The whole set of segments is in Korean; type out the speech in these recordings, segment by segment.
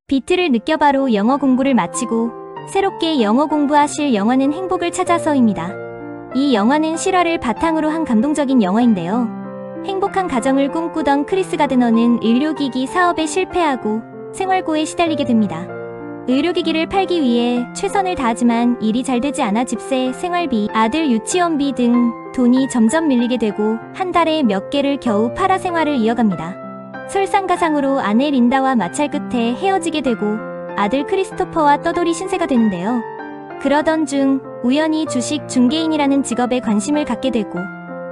비트를 느껴바로 영어 공부를 마치고 새롭게 영어 공부하실 영화는 행복을 찾아서입니다. 이 영화는 실화를 바탕으로 한 감동적인 영화인데요. 행복한 가정을 꿈꾸던 크리스 가드너는 의료기기 사업에 실패하고 생활고에 시달리게 됩니다. 의료기기를 팔기 위해 최선을 다하지만 일이 잘 되지 않아 집세, 생활비, 아들 유치원비 등 돈이 점점 밀리게 되고 한 달에 몇 개를 겨우 팔아 생활을 이어갑니다. 설상가상으로 아내 린다와 마찰 끝에 헤어지게 되고 아들 크리스토퍼와 떠돌이 신세가 되는데요. 그러던 중 우연히 주식 중개인이라는 직업에 관심을 갖게 되고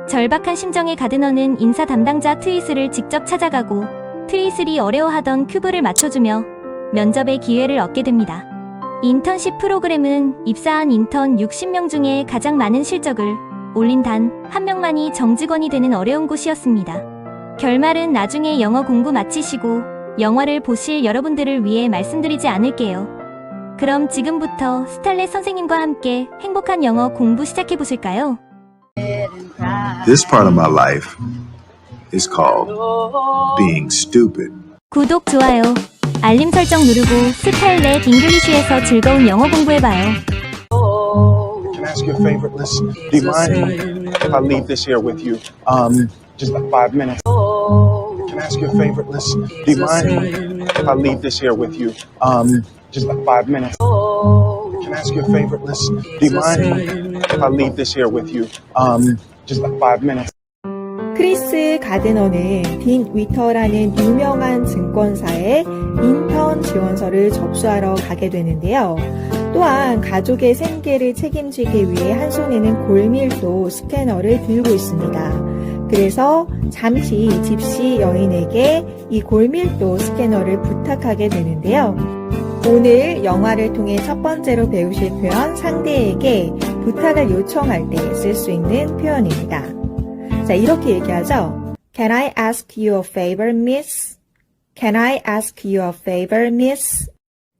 절박한 심정의 가드너는 인사 담당자 트위슬을 직접 찾아가고 트위슬이 어려워하던 큐브를 맞춰주며 면접의 기회를 얻게 됩니다. 인턴십 프로그램은 입사한 인턴 60명 중에 가장 많은 실적을 올린 단 한 명만이 정직원이 되는 어려운 곳이었습니다. 결말은 나중에 영어 공부 마치시고 영화를 보실 여러분들을 위해 말씀드리지 않을게요. 그럼 지금부터 스탈렛 선생님과 함께 행복한 영어 공부 시작해 보실까요? This part of my life is called being stupid. 구독, 좋아요, 알림 설정 누르고 스탈렛 잉글리쉬에서 즐거운 영어 공부해봐요. Can I ask you a favor? Listen, do you mind if I leave this here with you? Just like 5 minutes. Can I ask you a favor? Listen, do you mind if I leave this here with you? Just like 5 minutes. Can I ask you a favor? Listen, do you mind if I leave this here with you? Just like 5 minutes. 크리스 가드너는 딘 위터라는 유명한 증권사에 인턴 지원서를 접수하러 가게 되는데요. 또한 가족의 생계를 책임지기 위해 한 손에는 골밀도 스캐너를 들고 있습니다. 그래서 잠시 집시 여인에게 이 골밀도 스캐너를 부탁하게 되는데요. 오늘 영화를 통해 첫 번째로 배우실 표현 상대에게 부탁을 요청할 때 쓸 수 있는 표현입니다. 자, 이렇게 얘기하죠. Can I ask you a favor, miss? Can I ask you a favor, miss?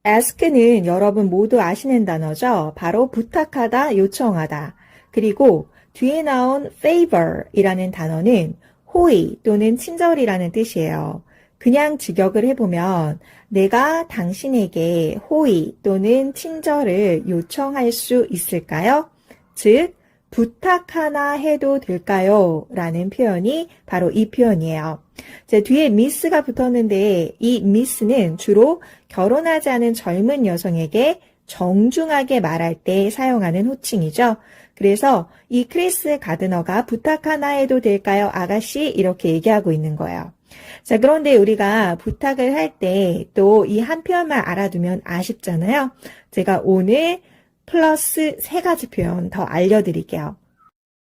ask는 여러분 모두 아시는 단어죠. 바로 부탁하다, 요청하다. 그리고 뒤에 나온 favor이라는 단어는 호의 또는 친절이라는 뜻이에요. 그냥 직역을 해보면 내가 당신에게 호의 또는 친절을 요청할 수 있을까요? 즉, 부탁 하나 해도 될까요? 라는 표현이 바로 이 표현이에요. 자, 뒤에 miss가 붙었는데 이 miss는 주로 결혼하지 않은 젊은 여성에게 정중하게 말할 때 사용하는 호칭이죠. 그래서 이 크리스 가드너가 부탁 하나 해도 될까요? 아가씨 이렇게 얘기하고 있는 거예요. 자, 그런데 우리가 부탁을 할 때 또 이 한 표현만 알아두면 아쉽잖아요. 제가 오늘 플러스 3가지 표현 더 알려드릴게요.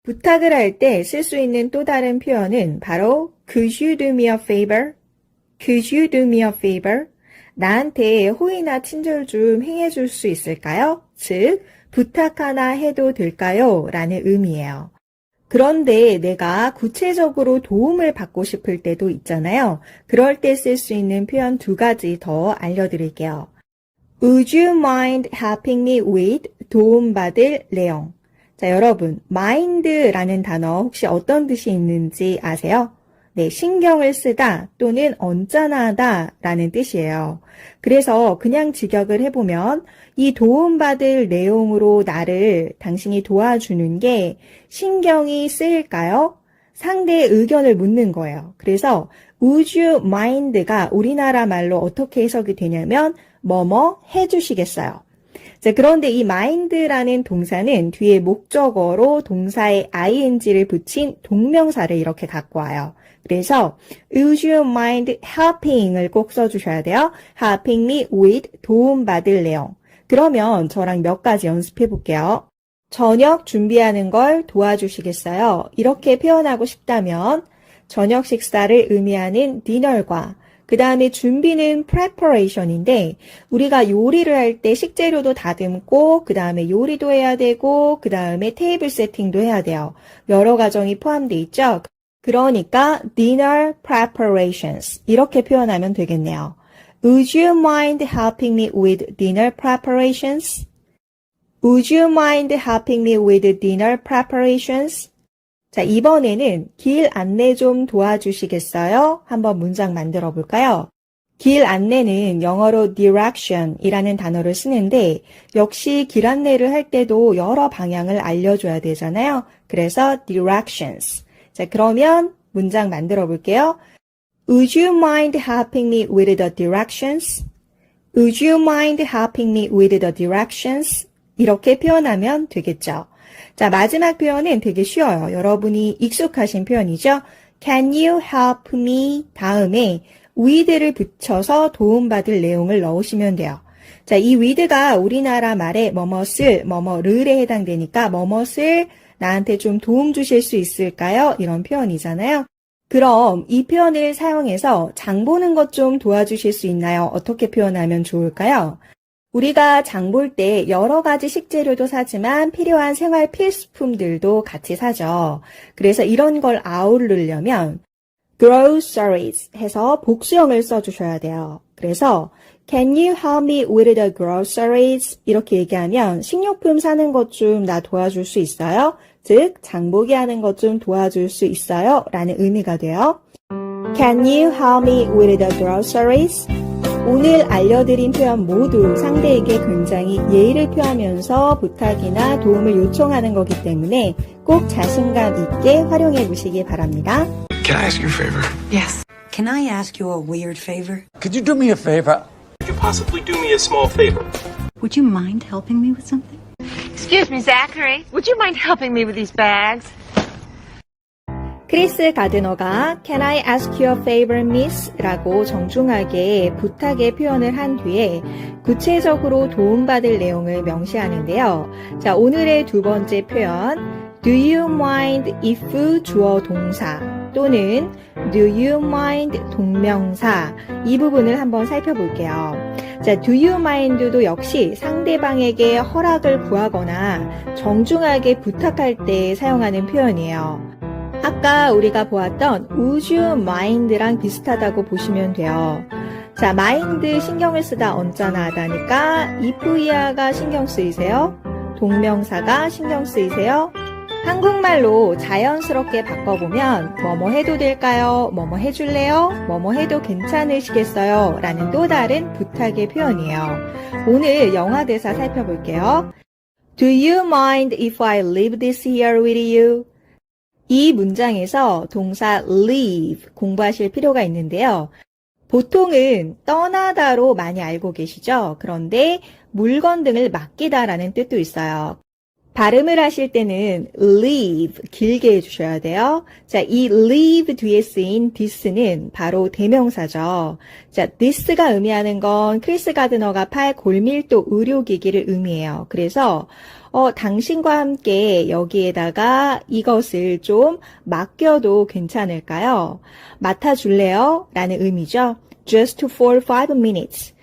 부탁을 할 때 쓸 수 있는 또 다른 표현은 바로 Could you do me a favor? Could you do me a favor? 나한테 호의나 친절 좀 행해줄 수 있을까요? 즉, 부탁 하나 해도 될까요? 라는 의미예요. 그런데 내가 구체적으로 도움을 받고 싶을 때도 있잖아요. 그럴 때 쓸 수 있는 표현 2가지 더 알려드릴게요. Would you mind helping me with 도움받을 내용? 자, 여러분, mind라는 단어 혹시 어떤 뜻이 있는지 아세요? 네, 신경을 쓰다 또는 언짢아하다 라는 뜻이에요. 그래서 그냥 직역을 해보면 이 도움받을 내용으로 나를 당신이 도와주는 게 신경이 쓰일까요? 상대의 의견을 묻는 거예요. 그래서 would you mind가 우리나라 말로 어떻게 해석이 되냐면 뭐뭐 해주시겠어요. 자, 그런데 이 mind라는 동사는 뒤에 목적어로 동사에 ing를 붙인 동명사를 이렇게 갖고 와요. 그래서 would you mind helping을 꼭 써주셔야 돼요. helping me with 도움받을 내용. 그러면 저랑 몇 가지 연습해 볼게요. 저녁 준비하는 걸 도와주시겠어요? 이렇게 표현하고 싶다면 저녁 식사를 의미하는 디너과 그 다음에 준비는 preparation인데 우리가 요리를 할 때 식재료도 다듬고 그 다음에 요리도 해야 되고 그 다음에 테이블 세팅도 해야 돼요. 여러 과정이 포함되어 있죠. 그러니까 dinner preparations 이렇게 표현하면 되겠네요. Would you mind helping me with dinner preparations? Would you mind helping me with dinner preparations? 자, 이번에는 길 안내 좀 도와주시겠어요? 한번 문장 만들어 볼까요? 길 안내는 영어로 direction이라는 단어를 쓰는데 역시 길 안내를 할 때도 여러 방향을 알려줘야 되잖아요. 그래서 directions. 자, 그러면 문장 만들어 볼게요. Would you mind helping me with the directions? Would you mind helping me with the directions? 이렇게 표현하면 되겠죠. 자, 마지막 표현은 되게 쉬워요. 여러분이 익숙하신 표현이죠. Can you help me? 다음에 with를 붙여서 도움받을 내용을 넣으시면 돼요. 자, 이 with가 우리나라 말에 뭐뭇을, 뭐뭐를에 해당되니까 뭐뭇을 나한테 좀 도움 주실 수 있을까요? 이런 표현이잖아요. 그럼 이 표현을 사용해서 장 보는 것 좀 도와주실 수 있나요? 어떻게 표현하면 좋을까요? 우리가 장 볼 때 여러 가지 식재료도 사지만 필요한 생활 필수품들도 같이 사죠. 그래서 이런 걸 아우르려면 groceries 해서 복수형을 써주셔야 돼요. 그래서 Can you help me with the groceries? 이렇게 얘기하면 식료품 사는 것 좀 나 도와줄 수 있어요? 즉, 장보기 하는 것 좀 도와줄 수 있어요? 라는 의미가 돼요. Can you help me with the groceries? 오늘 알려드린 표현 모두 상대에게 굉장히 예의를 표하면서 부탁이나 도움을 요청하는 거기 때문에 꼭 자신감 있게 활용해 보시기 바랍니다. Can I ask you a favor? Yes. Can I ask you a weird favor? Could you do me a favor? Could you possibly do me a small favor? Would you mind helping me with something? Excuse me, Zachary. Would you mind helping me with these bags? 크리스 가드너가 Can I ask you a favor, miss? 라고 정중하게 부탁의 표현을 한 뒤에 구체적으로 도움받을 내용을 명시하는데요. 자, 오늘의 두 번째 표현 Do you mind if 주어 동사 또는 Do you mind 동명사 이 부분을 한번 살펴볼게요. 자, do you mind도 역시 상대방에게 허락을 구하거나 정중하게 부탁할 때 사용하는 표현이에요. 아까 우리가 보았던 would you mind랑 비슷하다고 보시면 돼요. 자, mind 신경을 쓰다 언짢아 하다니까 if 이하가 신경 쓰이세요? 동명사가 신경 쓰이세요? 한국말로 자연스럽게 바꿔보면 뭐뭐 해도 될까요? 뭐뭐 해줄래요? 뭐뭐 해도 괜찮으시겠어요? 라는 또 다른 부탁의 표현이에요. 오늘 영화 대사 살펴볼게요. Do you mind if I leave this here with you? 이 문장에서 동사 leave 공부하실 필요가 있는데요. 보통은 떠나다로 많이 알고 계시죠? 그런데 물건 등을 맡기다라는 뜻도 있어요. 발음을 하실 때는 leave 길게 해주셔야 돼요. 자, 이 leave 뒤에 쓰인 this는 바로 대명사죠. 자, this가 의미하는 건 크리스 가드너가 팔 골밀도 의료기기를 의미해요. 그래서 당신과 함께 여기에다가 이것을 좀 맡겨도 괜찮을까요? 맡아줄래요? 라는 의미죠. Just for 5 minutes.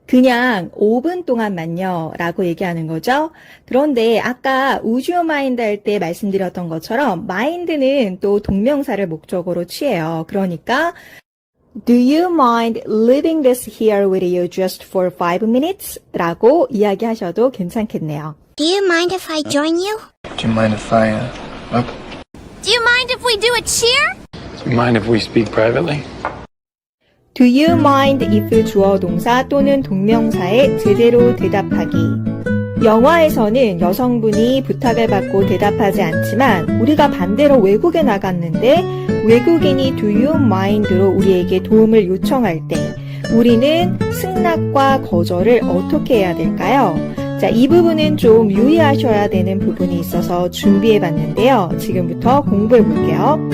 그냥 5분 동안만요 라고 얘기하는 거죠. 그런데 아까 would you mind 할 때 말씀드렸던 것처럼 mind는 또 동명사를 목적으로 취해요. 그러니까 Do you mind leaving this here with you just for 5 minutes? 라고 이야기하셔도 괜찮겠네요. Do you mind if I join you? Do you mind if I, Do you mind if we do a cheer? Do you mind if we speak privately? Do you mind if 주어 동사 또는 동명사에 제대로 대답하기. 영화에서는 여성분이 부탁을 받고 대답하지 않지만 우리가 반대로 외국에 나갔는데 외국인이 do you mind로 우리에게 도움을 요청할 때 우리는 승낙과 거절을 어떻게 해야 될까요? 자, 이 부분은 좀 유의하셔야 되는 부분이 있어서 준비해 봤는데요. 지금부터 공부해 볼게요.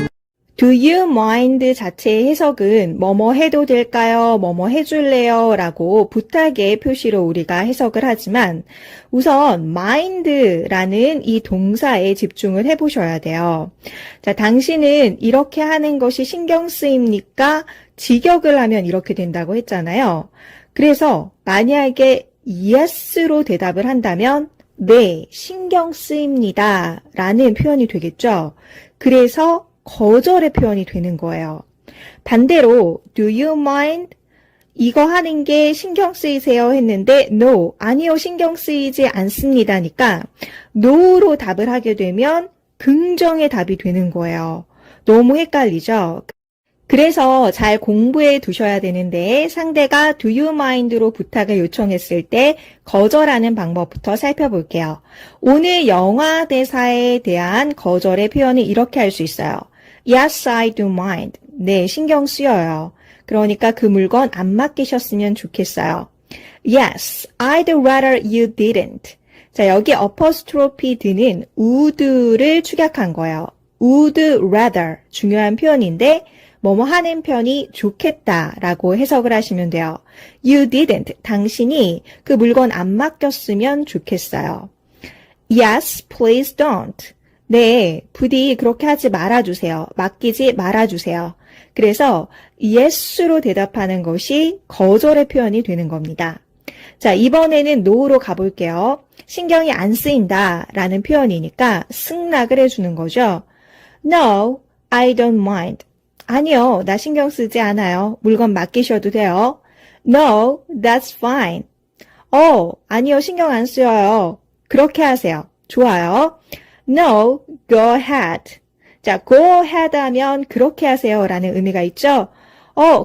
Do you mind 자체의 해석은 뭐뭐 해도 될까요? 뭐뭐 해줄래요? 라고 부탁의 표시로 우리가 해석을 하지만 우선 mind라는 이 동사에 집중을 해보셔야 돼요. 자, 당신은 이렇게 하는 것이 신경 쓰입니까? 직역을 하면 이렇게 된다고 했잖아요. 그래서 만약에 yes로 대답을 한다면 네, 신경 쓰입니다. 라는 표현이 되겠죠. 그래서 거절의 표현이 되는 거예요. 반대로 do you mind 이거 하는 게 신경 쓰이세요 했는데 no, 아니요 신경 쓰이지 않습니다니까 no로 답을 하게 되면 긍정의 답이 되는 거예요. 너무 헷갈리죠? 그래서 잘 공부해 두셔야 되는데 상대가 do you mind로 부탁을 요청했을 때 거절하는 방법부터 살펴볼게요. 오늘 영화 대사에 대한 거절의 표현을 이렇게 할 수 있어요. Yes, I do mind. 네, 신경 쓰여요. 그러니까 그 물건 안 맡기셨으면 좋겠어요. Yes, I'd rather you didn't. 자, 여기 apostrophe 드는 would를 축약한 거예요. would rather 중요한 표현인데 뭐뭐 하는 편이 좋겠다라고 해석을 하시면 돼요. You didn't. 당신이 그 물건 안 맡겼으면 좋겠어요. Yes, please don't. 네, 부디 그렇게 하지 말아주세요. 맡기지 말아주세요. 그래서 yes로 대답하는 것이 거절의 표현이 되는 겁니다. 자, 이번에는 no로 가볼게요. 신경이 안 쓰인다 라는 표현이니까 승낙을 해주는 거죠. No, I don't mind. 아니요, 나 신경 쓰지 않아요. 물건 맡기셔도 돼요. No, that's fine. 아니요, 신경 안 쓰여요. 그렇게 하세요. 좋아요. No, go ahead. 자, go ahead 하면 그렇게 하세요 라는 의미가 있죠.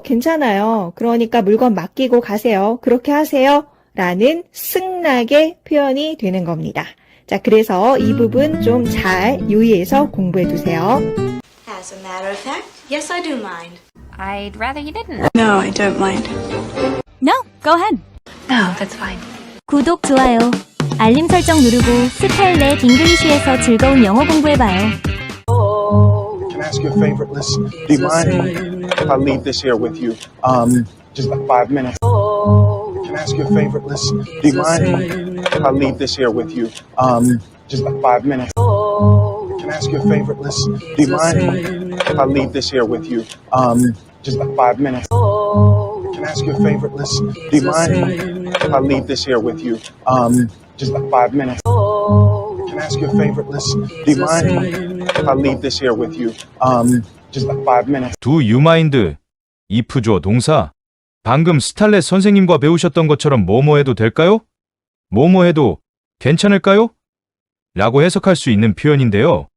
괜찮아요. 그러니까 물건 맡기고 가세요. 그렇게 하세요 라는 승낙의 표현이 되는 겁니다. 자, 그래서 이 부분 좀 잘 유의해서 공부해 두세요. As a matter of fact, yes, I do mind. I'd rather you didn't. No, I don't mind. No, go ahead. No, that's fine. 구독, 좋아요, 알림 설정 누르고 스타일넷 잉글리쉬에서 즐거운 영어 공부해봐요. Can I ask you a favor? Listen, do you mind if I leave this here with you? Just like 5 minutes. Can I ask you a favor? Listen, do you mind if I leave this here with you? Just like 5 minutes. Can I ask you a favor? Listen, do you mind if I leave this here with you? Just like 5 minutes. Can I ask you a favor? Listen, do you mind if I leave this here with you? Just like 5 minutes. Can I ask you a favor? Listen, do you mind if I leave this here with you? Just like 5 minutes. Do you mind? if죠 동사. 방금 스탈렛 선생님과 배우셨던 것처럼 뭐뭐 해도 될까요? 뭐뭐 해도 괜찮을까요? 라고 해석할 수 있는 표현인데요.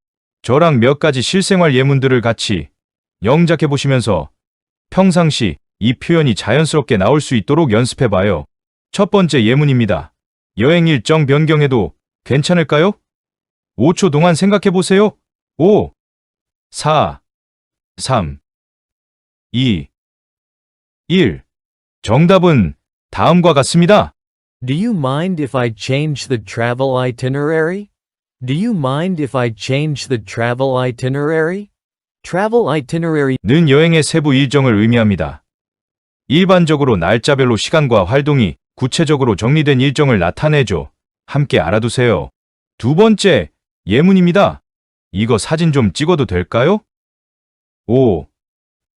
저랑 몇 가지 실생활 예문들을 같이 영작해 보시면서 평상시 이 표현이 자연스럽게 나올 수 있도록 연습해봐요. 첫 번째 예문입니다. 여행 일정 변경해도 괜찮을까요? 5초 동안 생각해 보세요. 5, 4, 3, 2, 1. 정답은 다음과 같습니다. Do you mind if I change the travel itinerary? Do you mind if I change the travel itinerary? Travel itinerary.는 여행의 세부 일정을 의미합니다. 일반적으로 날짜별로 시간과 활동이 구체적으로 정리된 일정을 나타내죠. 함께 알아두세요. 두 번째 예문입니다. 이거 사진 좀 찍어도 될까요? 5,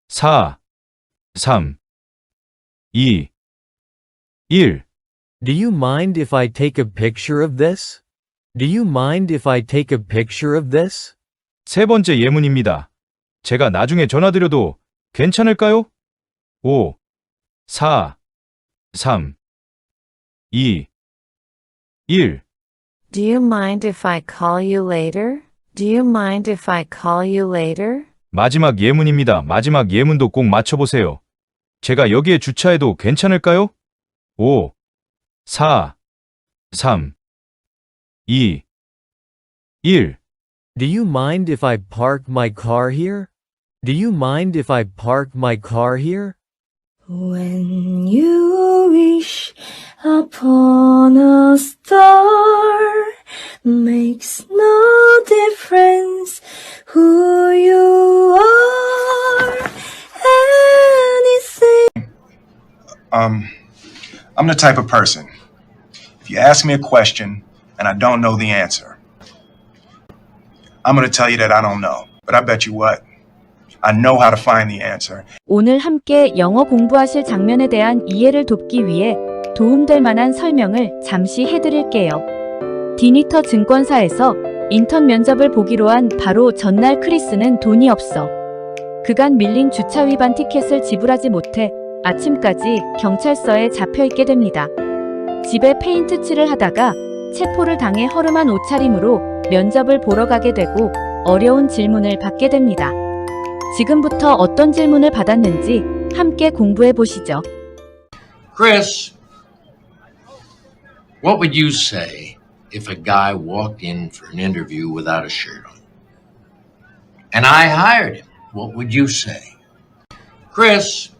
4, 3, 2, 1. Do you mind if I take a picture of this? Do you mind if I take a picture of this? 세 번째 예문입니다. 제가 나중에 전화드려도 괜찮을까요? 5, 4, 3, 2, 1. Do you mind if I call you later? Do you mind if I call you later? 마지막 예문입니다. 마지막 예문도 꼭 맞춰보세요. 제가 여기에 주차해도 괜찮을까요? 5, 4, 3, 2, 1. Do you mind if I park my car here? Do you mind if I park my car here? When you wish upon a star, makes no difference who you are. Anything. I'm the type of person, if you ask me a question and I don't know the answer, I'm going to tell you that I don't know. But I bet you what? I know how to find the answer. 오늘 함께 영어 공부하실 장면에 대한 이해를 돕기 위해 도움될 만한 설명을 잠시 해드릴게요. 디니터 증권사에서 인턴 면접을 보기로 한 바로 전날 크리스는 돈이 없어. 그간 밀린 주차 위반 티켓을 지불하지 못해 아침까지 경찰서에 잡혀 있게 됩니다. 집에 페인트 칠을 하다가 체포를 당해 허름한 옷차림으로 면접을 보러 가게 되고 어려운 질문을 받게 됩니다. 지금부터 어떤 질문을 받았는지 함께 공부해 보시죠. Chris, what would you say if a guy walked in for an interview without a shirt on? And I hired him. What would you say? Chris,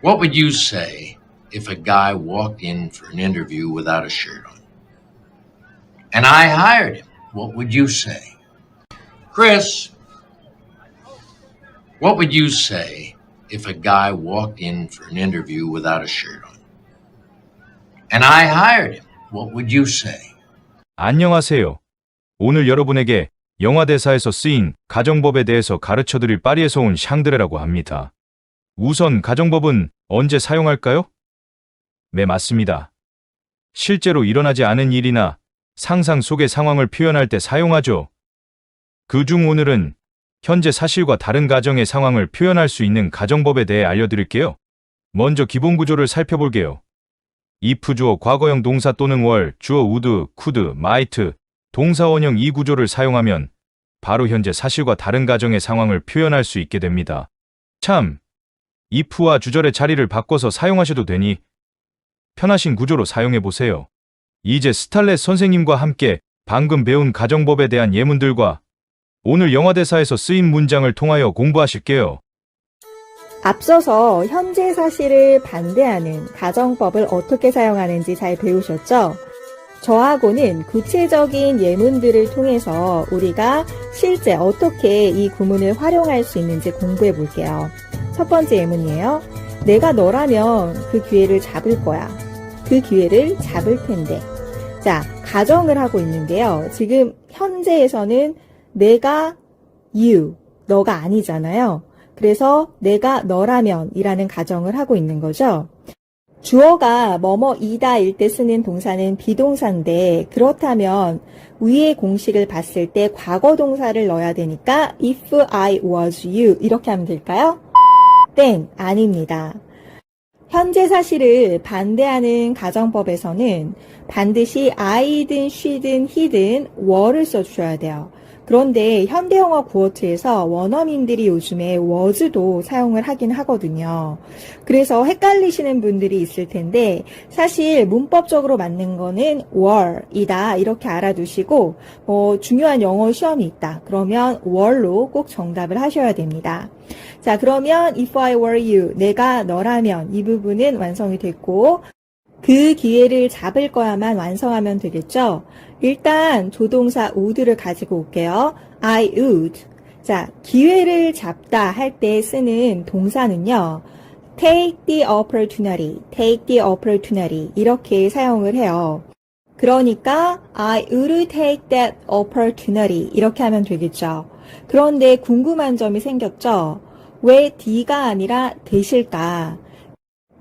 what would you say if a guy walked in for an interview without a shirt on? And I hired him. What would you say? Chris, what would you say if a guy walked in for an interview without a shirt on? And I hired him. What would you say? 안녕하세요. 오늘 여러분에게 영화 대사에서 쓰인 가정법에 대해서 가르쳐드릴 파리에서 온 샹드레라고 합니다. 우선 가정법은 언제 사용할까요? 네, 맞습니다. 실제로 일어나지 않은 일이나 상상 속의 상황을 표현할 때 사용하죠. 그중 오늘은 현재 사실과 다른 가정의 상황을 표현할 수 있는 가정법에 대해 알려드릴게요. 먼저 기본 구조를 살펴볼게요. if 주어 과거형 동사 또는 월, 주어 would, could, might, 동사 원형 이 구조를 사용하면 바로 현재 사실과 다른 가정의 상황을 표현할 수 있게 됩니다. 참, if와 주절의 자리를 바꿔서 사용하셔도 되니 편하신 구조로 사용해보세요. 이제 스탈렛 선생님과 함께 방금 배운 가정법에 대한 예문들과 오늘 영화 대사에서 쓰인 문장을 통하여 공부하실게요. 앞서서 현재 사실을 반대하는 가정법을 어떻게 사용하는지 잘 배우셨죠? 저하고는 구체적인 예문들을 통해서 우리가 실제 어떻게 이 구문을 활용할 수 있는지 공부해 볼게요. 첫 번째 예문이에요. 내가 너라면 그 기회를 잡을 거야. 그 기회를 잡을 텐데. 자, 가정을 하고 있는데요. 지금 현재에서는 내가 you, 너가 아니잖아요. 그래서 내가 너라면 이라는 가정을 하고 있는 거죠. 주어가 뭐뭐이다 일 때 쓰는 동사는 비동사인데 그렇다면 위의 공식을 봤을 때 과거 동사를 넣어야 되니까 if I was you 이렇게 하면 될까요? 땡, 아닙니다. 현재 사실을 반대하는 가정법에서는 반드시 I든 she든 he든 were를 써주셔야 돼요. 그런데 현대영어 구어체에서 원어민들이 요즘에 was도 사용을 하긴 하거든요. 그래서 헷갈리시는 분들이 있을 텐데 사실 문법적으로 맞는 거는 were이다 이렇게 알아두시고 중요한 영어 시험이 있다. 그러면 were로 꼭 정답을 하셔야 됩니다. 자, 그러면 if I were you, 내가 너라면 이 부분은 완성이 됐고 그 기회를 잡을 거야만 완성하면 되겠죠? 일단 조동사 would를 가지고 올게요. I would. 자, 기회를 잡다 할 때 쓰는 동사는요. take the opportunity, take the opportunity 이렇게 사용을 해요. 그러니까 I would take that opportunity 이렇게 하면 되겠죠. 그런데 궁금한 점이 생겼죠? 왜 D가 아니라 되실까?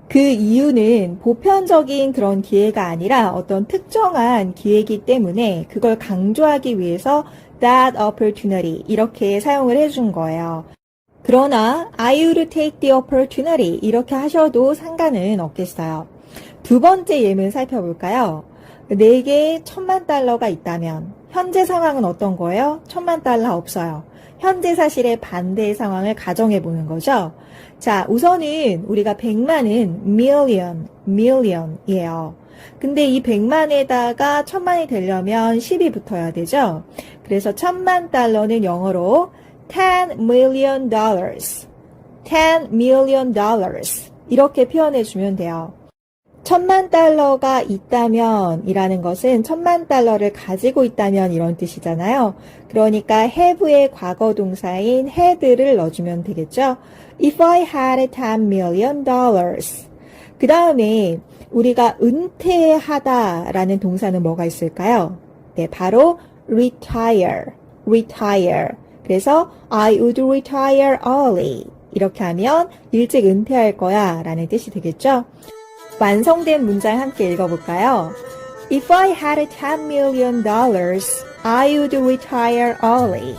그 이유는 보편적인 그런 기회가 아니라 어떤 특정한 기회이기 때문에 그걸 강조하기 위해서 that opportunity 이렇게 사용을 해준 거예요. 그러나 I would take the opportunity 이렇게 하셔도 상관은 없겠어요. 두 번째 예문 살펴볼까요? 내게 $10,000,000가 있다면 현재 상황은 어떤 거예요? $10,000,000 없어요. 현재 사실의 반대의 상황을 가정해 보는 거죠. 자, 우선은 우리가 100만은 million이에요. 근데 이 100만에다가 1000만이 되려면 10이 붙어야 되죠. 그래서 $10,000,000는 영어로 $10 million, $10 million 이렇게 표현해 주면 돼요. $10,000,000가 있다면 이라는 것은 $10,000,000를 가지고 있다면 이런 뜻이잖아요. 그러니까 have의 과거 동사인 had를 넣어주면 되겠죠. If I had $10 million. 그 다음에 우리가 은퇴하다라는 동사는 뭐가 있을까요? 네, 바로 retire. 그래서 I would retire early. 이렇게 하면 일찍 은퇴할 거야 라는 뜻이 되겠죠. 완성된 문장 함께 읽어볼까요? If I had $10 million, I would retire early.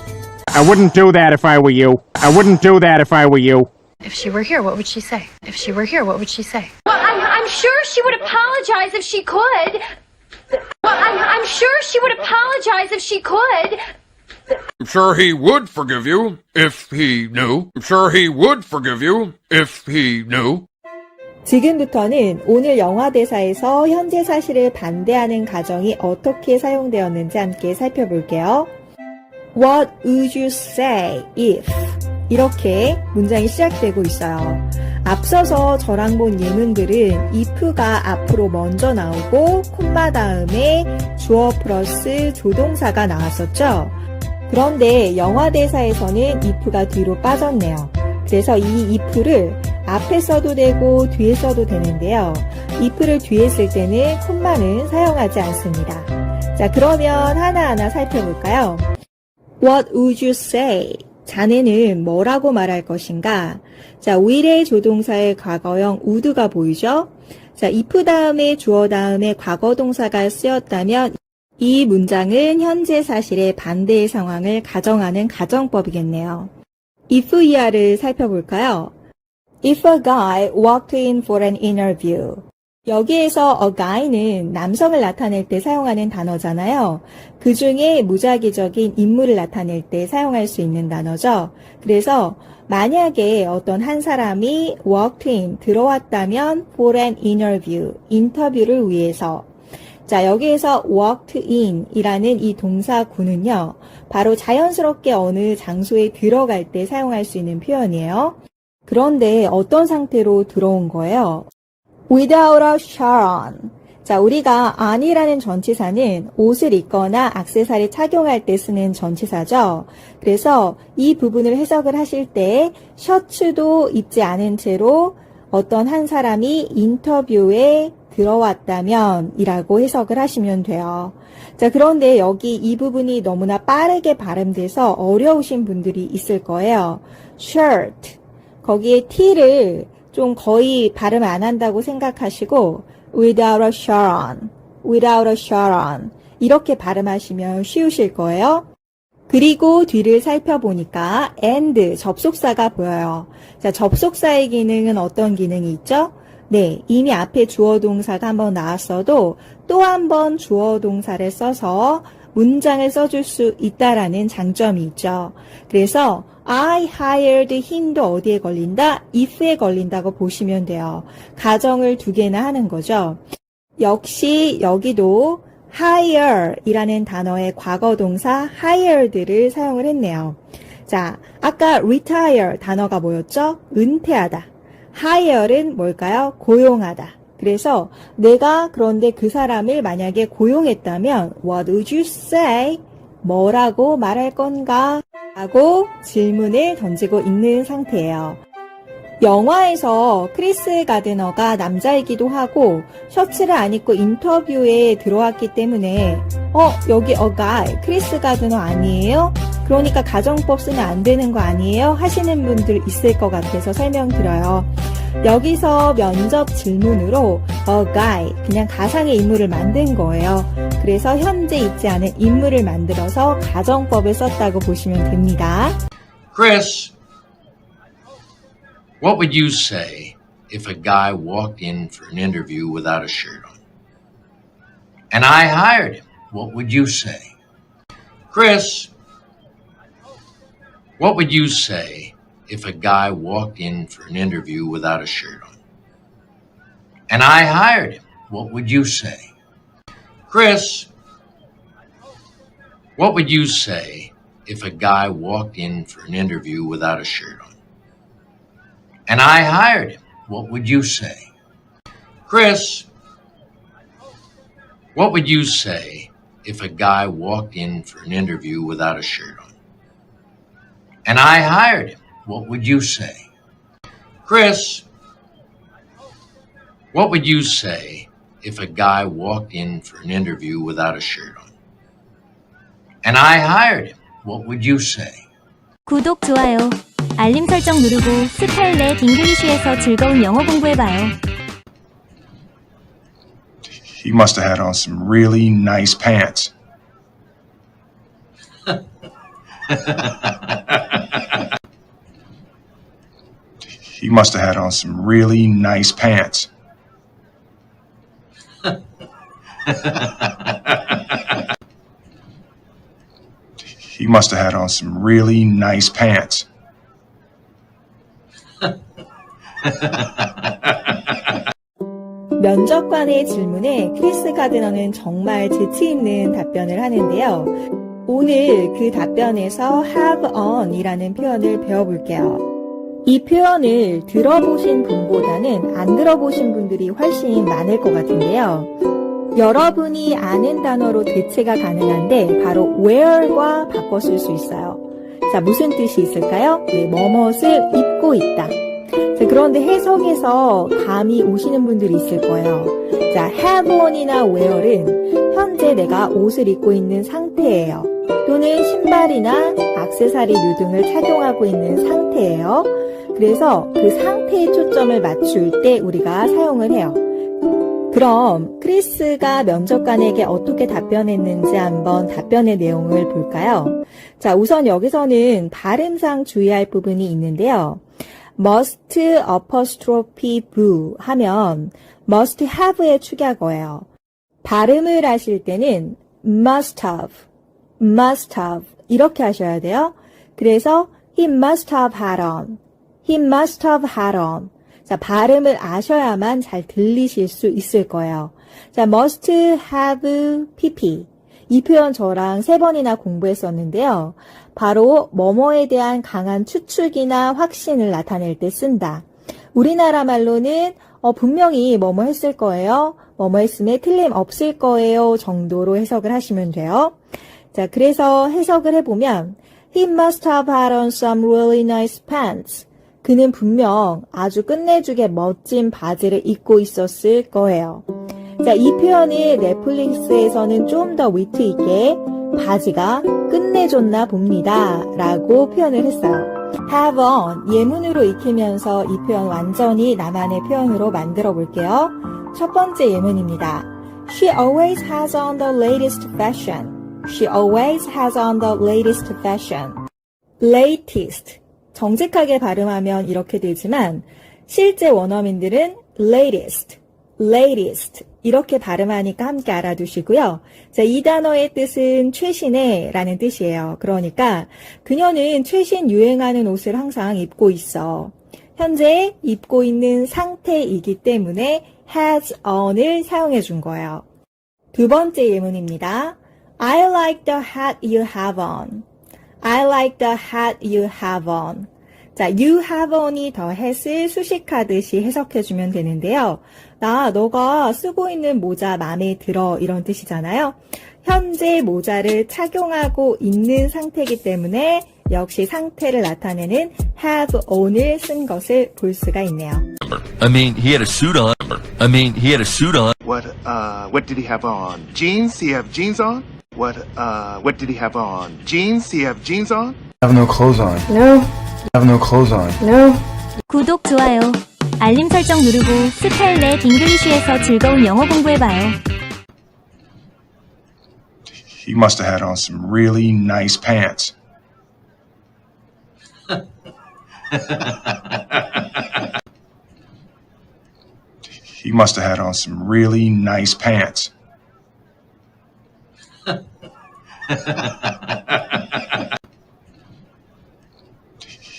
I wouldn't do that if I were you. I wouldn't do that if I were you. If she were here, what would she say? If she were here, what would she say? Well, I'm sure she would apologize if she could. Well, I'm sure she would apologize if she could. I'm sure he would forgive you if he knew. I'm sure he would forgive you if he knew. 지금부터는 오늘 영화 대사에서 현재 사실을 반대하는 가정이 어떻게 사용되었는지 함께 살펴볼게요. What would you say if? 이렇게 문장이 시작되고 있어요. 앞서서 저랑 본 예문들은 if가 앞으로 먼저 나오고 콤마 다음에 주어 플러스 조동사가 나왔었죠. 그런데 영화 대사에서는 if가 뒤로 빠졌네요. 그래서 이 if를 앞에 써도 되고 뒤에 써도 되는데요. if를 뒤에 쓸 때는 콤마는 사용하지 않습니다. 자, 그러면 하나하나 살펴볼까요? What would you say? 자네는 뭐라고 말할 것인가? 자, will의 조동사의 과거형 would가 보이죠? 자, if 다음에 주어 다음에 과거 동사가 쓰였다면 이 문장은 현재 사실의 반대의 상황을 가정하는 가정법이겠네요. if 이하를 살펴볼까요? If a guy walked in for an interview. 여기에서 a guy는 남성을 나타낼 때 사용하는 단어잖아요. 그 중에 무작위적인 인물을 나타낼 때 사용할 수 있는 단어죠. 그래서 만약에 어떤 한 사람이 walked in, 들어왔다면 for an interview, 인터뷰를 위해서. 자, 여기에서 walked in 이라는 이 동사구는요, 바로 자연스럽게 어느 장소에 들어갈 때 사용할 수 있는 표현이에요. 그런데 어떤 상태로 들어온 거예요? Without a shirt on. 자, 우리가 on이라는 전치사는 옷을 입거나 액세서리 착용할 때 쓰는 전치사죠. 그래서 이 부분을 해석을 하실 때 셔츠도 입지 않은 채로 어떤 한 사람이 인터뷰에 들어왔다면 이라고 해석을 하시면 돼요. 자, 그런데 여기 이 부분이 너무나 빠르게 발음돼서 어려우신 분들이 있을 거예요. shirt. 거기에 t를 좀 거의 발음 안 한다고 생각하시고 without a shirt on, without a shirt on 이렇게 발음하시면 쉬우실 거예요. 그리고 뒤를 살펴보니까 and 접속사가 보여요. 자, 접속사의 기능은 어떤 기능이 있죠? 네, 이미 앞에 주어 동사가 한번 나왔어도 또 한 번 주어 동사를 써서 문장을 써줄 수 있다라는 장점이 있죠. 그래서 I hired him도 어디에 걸린다? if에 걸린다고 보시면 돼요. 가정을 두 개나 하는 거죠. 역시 여기도 hire 이라는 단어의 과거 동사 hired를 사용을 했네요. 자, 아까 retire 단어가 뭐였죠? 은퇴하다. hire는 뭘까요? 고용하다. 그래서 내가 그런데 그 사람을 만약에 고용했다면 what would you say? 뭐라고 말할 건가? 라고 질문을 던지고 있는 상태예요. 영화에서 크리스 가드너가 남자이기도 하고 셔츠를 안 입고 인터뷰에 들어왔기 때문에 여기 a guy, 크리스 가드너 아니에요? 그러니까 가정법 쓰면 안 되는 거 아니에요? 하시는 분들 있을 것 같아서 설명드려요. 여기서 면접 질문으로 a guy, 그냥 가상의 인물을 만든 거예요. 그래서 현재 있지 않은 인물을 만들어서 가정법을 썼다고 보시면 됩니다. Chris, what would you say if a guy walked in for an interview without a shirt on? And I hired him. What would you say? Chris, what would you say if a guy walked in for an interview without a shirt on? And I hired him. What would you say? Chris, what would you say if a guy walked in for an interview without a shirt on? And I hired him. What would you say? Chris, what would you say if a guy walked in for an interview without a shirt on? And I hired him. What would you say? Chris, what would you say if a guy walked in for an interview without a shirt on? And I hired him. What would you say? 구독, 좋아요, 알림 설정 누르고 스카일렛 잉글리쉬에서 즐거운 영어 공부해봐요. He must have had on some really nice pants. He must have had on some really nice pants. He must have had on some really nice pants. 면접관의 질문에 크리스 가드너는 정말 재치 있는 답변을 하는데요. 오늘 그 답변에서 have on 이라는 표현을 배워볼게요. 이 표현을 들어보신 분보다는 안 들어보신 분들이 훨씬 많을 것 같은데요. 여러분이 아는 단어로 대체가 가능한데 바로 wear과 바꿔 쓸 수 있어요. 자, 무슨 뜻이 있을까요? 네, 뭐뭇을 입고 있다. 자, 그런데 해석에서 감이 오시는 분들이 있을 거예요. 자, have on이나 wear은 현재 내가 옷을 입고 있는 상태예요. 또는 신발이나 액세서리류 등을 착용하고 있는 상태예요. 그래서 그 상태에 초점을 맞출 때 우리가 사용을 해요. 그럼 크리스가 면접관에게 어떻게 답변했는지 한번 답변의 내용을 볼까요? 자, 우선 여기서는 발음상 주의할 부분이 있는데요. must apostrophe v 하면 must have의 축약어예요. 발음을 하실 때는 must have 이렇게 하셔야 돼요. 그래서 he must have had on. 자, 발음을 아셔야만 잘 들리실 수 있을 거예요. 자, must have pp. 이 표현 저랑 3번이나 공부했었는데요. 바로 뭐뭐에 대한 강한 추측이나 확신을 나타낼 때 쓴다. 우리나라 말로는 분명히 뭐뭐 했을 거예요. 뭐뭐 했음에 틀림없을 거예요 정도로 해석을 하시면 돼요. 자, 그래서 해석을 해보면 He must have had on some really nice pants. 그는 분명 아주 끝내주게 멋진 바지를 입고 있었을 거예요. 자, 이 표현이 넷플릭스에서는 좀 더 위트 있게 바지가 끝내줬나 봅니다 라고 표현을 했어요. have on 예문으로 익히면서 이 표현 완전히 나만의 표현으로 만들어 볼게요. 첫 번째 예문입니다. She always has on the latest fashion. She always has on the latest fashion. latest 정직하게 발음하면 이렇게 되지만 실제 원어민들은 latest 이렇게 발음하니까 함께 알아두시고요. 자, 이 단어의 뜻은 최신의 라는 뜻이에요. 그러니까 그녀는 최신 유행하는 옷을 항상 입고 있어. 현재 입고 있는 상태이기 때문에 has on을 사용해 준 거예요. 두 번째 예문입니다. I like the hat you have on. I like the hat you have on. 자, you have on이 더 hat을 수식하듯이 해석해주면 되는데요. 너가 쓰고 있는 모자 마음에 들어 이런 뜻이잖아요. 현재 모자를 착용하고 있는 상태이기 때문에 역시 상태를 나타내는 have on을 쓴 것을 볼 수가 있네요. I mean, he had a suit on. What did he have on? Jeans? He have jeans on? What did he have on? Jeans? He have jeans on? I have no clothes on. No. I have no clothes on. No. 구독, 좋아요, 알림 설정 누르고 스펠넷 잉글리쉬에서 즐거운 영어 공부해봐요. He must have had on some really nice pants. He must have had on some really nice pants.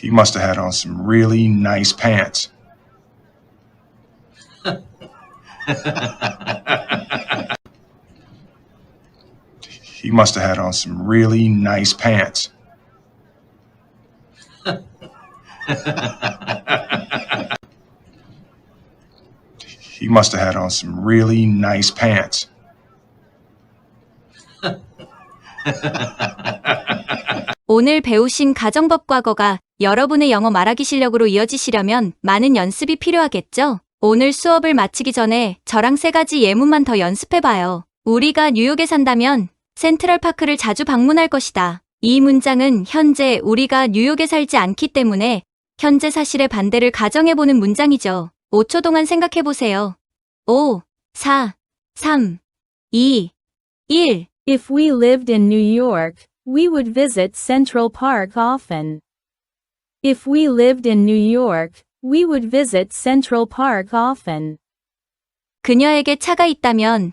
He must have had on some really nice pants. He must have had on some really nice pants. He must have had on some really nice pants. 오늘 배우신 가정법 과거가 여러분의 영어 말하기 실력으로 이어지시려면 많은 연습이 필요하겠죠? 오늘 수업을 마치기 전에 저랑 3가지 예문만 더 연습해봐요. 우리가 뉴욕에 산다면 센트럴파크를 자주 방문할 것이다. 이 문장은 현재 우리가 뉴욕에 살지 않기 때문에 현재 사실의 반대를 가정해보는 문장이죠. 5초 동안 생각해보세요. 5, 4, 3, 2, 1. If we lived in New York, we would visit Central Park often. If we lived in New York, We would visit Central Park often. 그녀에게 차가 있다면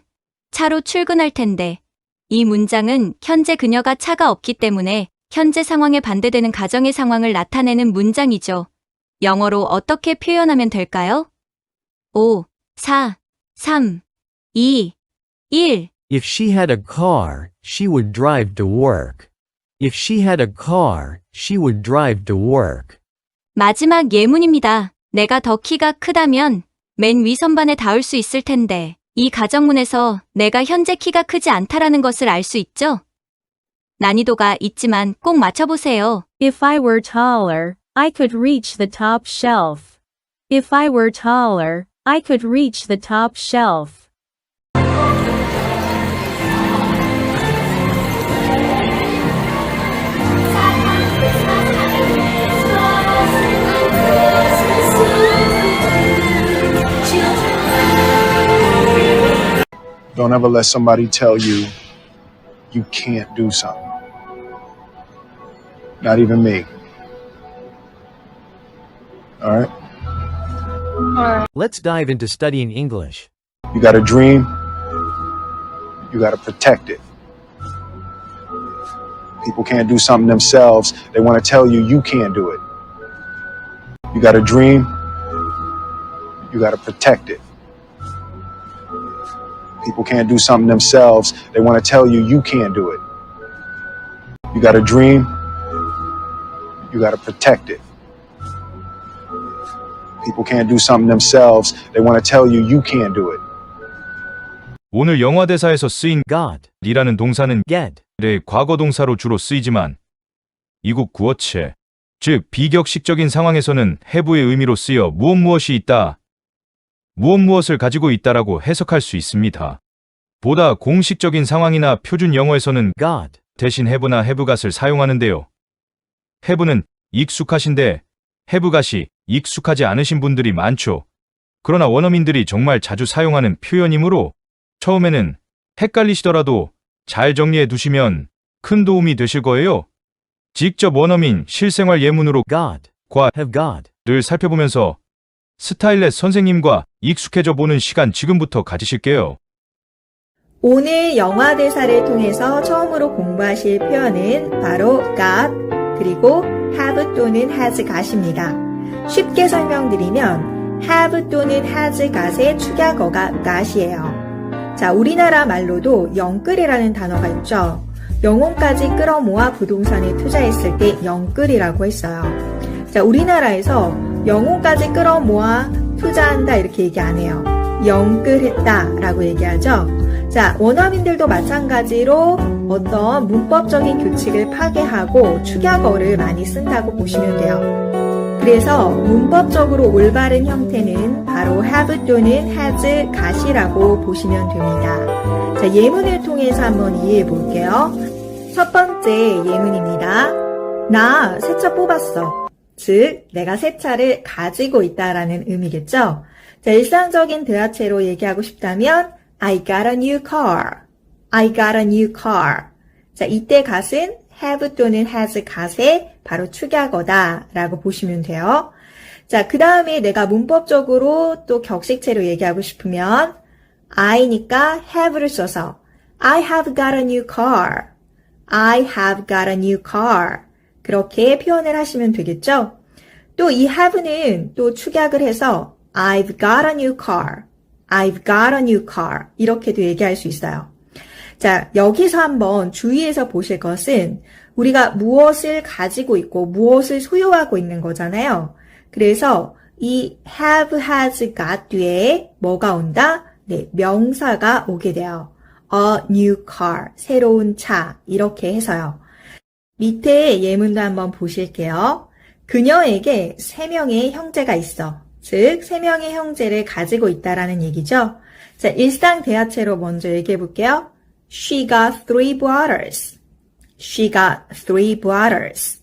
차로 출근할 텐데. 이 문장은 현재 그녀가 차가 없기 때문에 현재 상황에 반대되는 가정의 상황을 나타내는 문장이죠. 영어로 어떻게 표현하면 될까요? 5, 4, 3, 2, 1. If she had a car, she would drive to work. If she had a car, she would drive to work. 마지막 예문입니다. 내가 더 키가 크다면 맨 위 선반에 닿을 수 있을 텐데. 이 가정문에서 내가 현재 키가 크지 않다라는 것을 알 수 있죠? 난이도가 있지만 꼭 맞춰보세요. If I were taller, I could reach the top shelf. If I were taller, I could reach the top shelf. Don't ever let somebody tell you you can't do something. Not even me. All right? Let's dive into studying English. You got a dream, you got to protect it. People can't do something themselves. They want to tell you you can't do it. You got a dream, you got to protect it. People can't do something themselves. They want to tell you you can't do it. You got a dream, you got to protect it. People can't do something themselves. They want to tell you you can't do it. 오늘 영화 대사에서 쓰인 God 이라는 동사는 get 의 과거 동사로 주로 쓰이지만 이국 구어체, 즉 비격식적인 상황에서는 have의 의미로 쓰여 무엇이 있다, 무엇을 가지고 있다라고 해석할 수 있습니다. 보다 공식적인 상황이나 표준 영어에서는 God 대신 have나 have got을 사용하는데요. have는 익숙하신데 have got이 익숙하지 않으신 분들이 많죠. 그러나 원어민들이 정말 자주 사용하는 표현이므로 처음에는 헷갈리시더라도 잘 정리해 두시면 큰 도움이 되실 거예요. 직접 원어민 실생활 예문으로 God과 have God를 살펴보면서 스타일렛 선생님과 익숙해져 보는 시간 지금부터 가지실게요. 오늘 영화 대사를 통해서 처음으로 공부하실 표현은 바로 got 그리고 have 또는 has got입니다. 쉽게 설명드리면 have 또는 has got의 축약어가 got이에요. 자, 우리나라 말로도 영끌이라는 단어가 있죠. 영혼까지 끌어모아 부동산에 투자했을 때 영끌이라고 했어요. 자, 우리나라에서 영혼까지 끌어모아 투자한다 이렇게 얘기 안 해요. 영끌했다 라고 얘기하죠. 자, 원어민들도 마찬가지로 어떤 문법적인 규칙을 파괴하고 축약어를 많이 쓴다고 보시면 돼요. 그래서 문법적으로 올바른 형태는 바로 have 또는 has got이라고 보시면 됩니다. 자, 예문을 통해서 한번 이해해 볼게요. 첫 번째 예문입니다. 나 새 차 뽑았어. 즉, 내가 새 차를 가지고 있다라는 의미겠죠. 자, 일상적인 대화체로 얘기하고 싶다면 I got a new car. I got a new car. 자, 이때 got은 have 또는 has got의 바로 축약어다 라고 보시면 돼요. 자, 그 다음에 내가 문법적으로 또 격식체로 얘기하고 싶으면 I니까 have를 써서 I have got a new car. I have got a new car. 그렇게 표현을 하시면 되겠죠? 또 이 have는 또 축약을 해서 I've got a new car. I've got a new car. 이렇게도 얘기할 수 있어요. 자, 여기서 한번 주의해서 보실 것은 우리가 무엇을 가지고 있고 무엇을 소유하고 있는 거잖아요. 그래서 이 have, has, got 뒤에 뭐가 온다? 네, 명사가 오게 돼요. A new car, 새로운 차 이렇게 해서요. 밑에 예문도 한번 보실게요. 그녀에게 3명의 형제가 있어. 즉, 3명의 형제를 가지고 있다라는 얘기죠. 자, 일상 대화체로 먼저 얘기해 볼게요. She got 3 brothers. She got 3 brothers.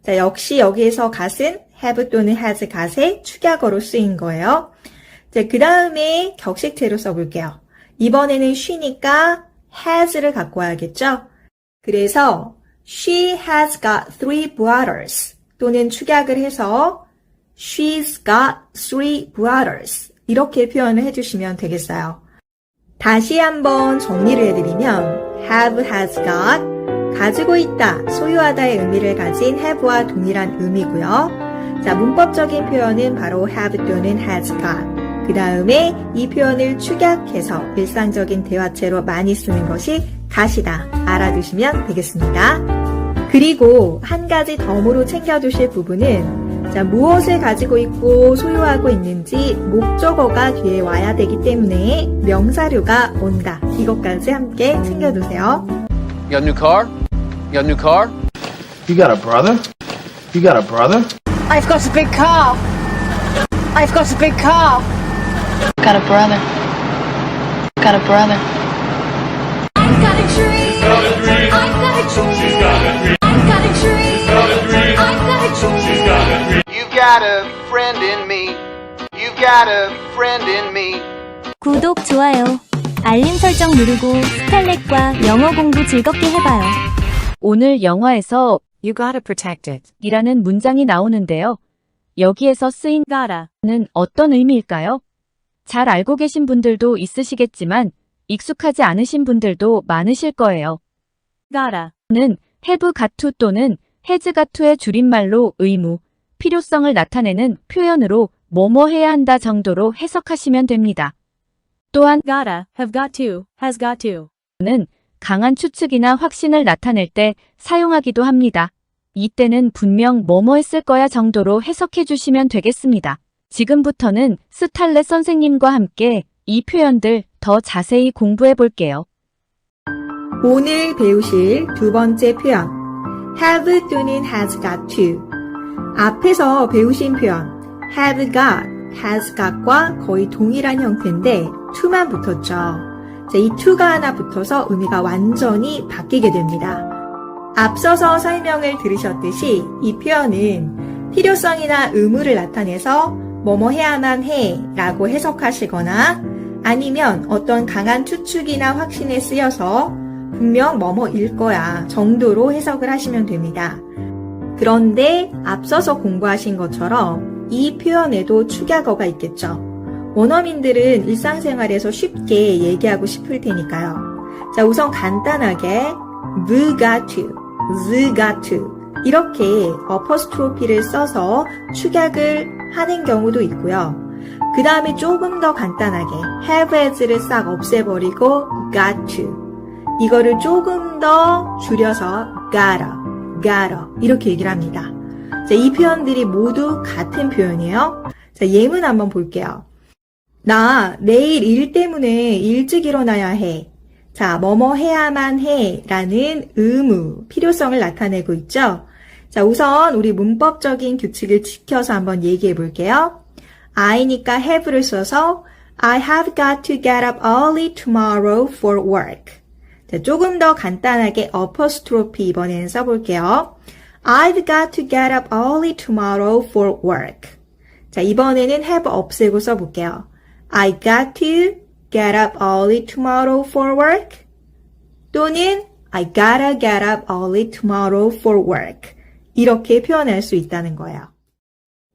자, 역시 여기에서 got은 have 또는 has got의 축약어로 쓰인 거예요. 자, 그 다음에 격식체로 써볼게요. 이번에는 she니까 has를 갖고 와야겠죠? 그래서 she has got 3 brothers 또는 축약을 해서 She's got 3 brothers. 이렇게 표현을 해주시면 되겠어요. 다시 한번 정리를 해드리면 have, has, got 가지고 있다, 소유하다의 의미를 가진 have와 동일한 의미고요. 자, 문법적인 표현은 바로 have 또는 has got. 그 다음에 이 표현을 축약해서 일상적인 대화체로 많이 쓰는 것이 got이다. 알아두시면 되겠습니다. 그리고 한 가지 덤으로 챙겨두실 부분은 자, 무엇을 가지고 있고 소유하고 있는지 목적어가 뒤에 와야 되기 때문에 명사류가 온다. 이것까지 함께 챙겨두세요. You got a new car? You got a new car? You got a brother? You got a brother? I've got a big car. I've got a big car. Got a brother. Got a brother. I've got a dream. I've got a dream. I've got a dream. I've got a dream. You've got a friend in me. You've got a friend in me. 구독, 좋아요, 알림 설정 누르고 스칼렛과 영어 공부 즐겁게 해봐요. 오늘 영화에서 You gotta protect it. 이라는 문장이 나오는데요. 여기에서 쓰인 gotta는 어떤 의미일까요? 잘 알고 계신 분들도 있으시겠지만 익숙하지 않으신 분들도 많으실 거예요. gotta는 have got to 또는 has got to의 줄임말로 의무, 필요성을 나타내는 표현으로 뭐뭐 해야 한다 정도로 해석하시면 됩니다. 또한 gotta, have got to, has got to는 강한 추측이나 확신을 나타낼 때 사용하기도 합니다. 이때는 분명 뭐뭐 했을 거야 정도로 해석해 주시면 되겠습니다. 지금부터는 스칼렛 선생님과 함께 이 표현들 더 자세히 공부해 볼게요. 오늘 배우실 두 번째 표현 have 또는 has got to. 앞에서 배우신 표현 have got, has got과 거의 동일한 형태인데 to만 붙었죠. 자, 이 to가 하나 붙어서 의미가 완전히 바뀌게 됩니다. 앞서서 설명을 들으셨듯이 이 표현은 필요성이나 의무를 나타내서 뭐뭐 해야만 해 라고 해석하시거나 아니면 어떤 강한 추측이나 확신에 쓰여서 분명 뭐뭐일 거야 정도로 해석을 하시면 됩니다. 그런데 앞서서 공부하신 것처럼 이 표현에도 축약어가 있겠죠. 원어민들은 일상생활에서 쉽게 얘기하고 싶을 테니까요. 자, 우선 간단하게 the got to, the got to 이렇게 어퍼스트로피를 써서 축약을 하는 경우도 있고요. 그 다음에 조금 더 간단하게 have as를 싹 없애버리고 got to 이거를 조금 더 줄여서 gotta 이렇게 얘기를 합니다. 자, 이 표현들이 모두 같은 표현이에요. 자, 예문 한번 볼게요. 나 내일 일 때문에 일찍 일어나야 해. 자, 뭐뭐 해야만 해 라는 의무, 필요성을 나타내고 있죠. 자, 우선 우리 문법적인 규칙을 지켜서 한번 얘기해 볼게요. I니까 have를 써서 I have got to get up early tomorrow for work. 자, 조금 더 간단하게 apostrophe 이번에는 써볼게요. I've got to get up early tomorrow for work. 자, 이번에는 have 없애고 써볼게요. I got to get up early tomorrow for work. 또는 I gotta get up early tomorrow for work. 이렇게 표현할 수 있다는 거예요.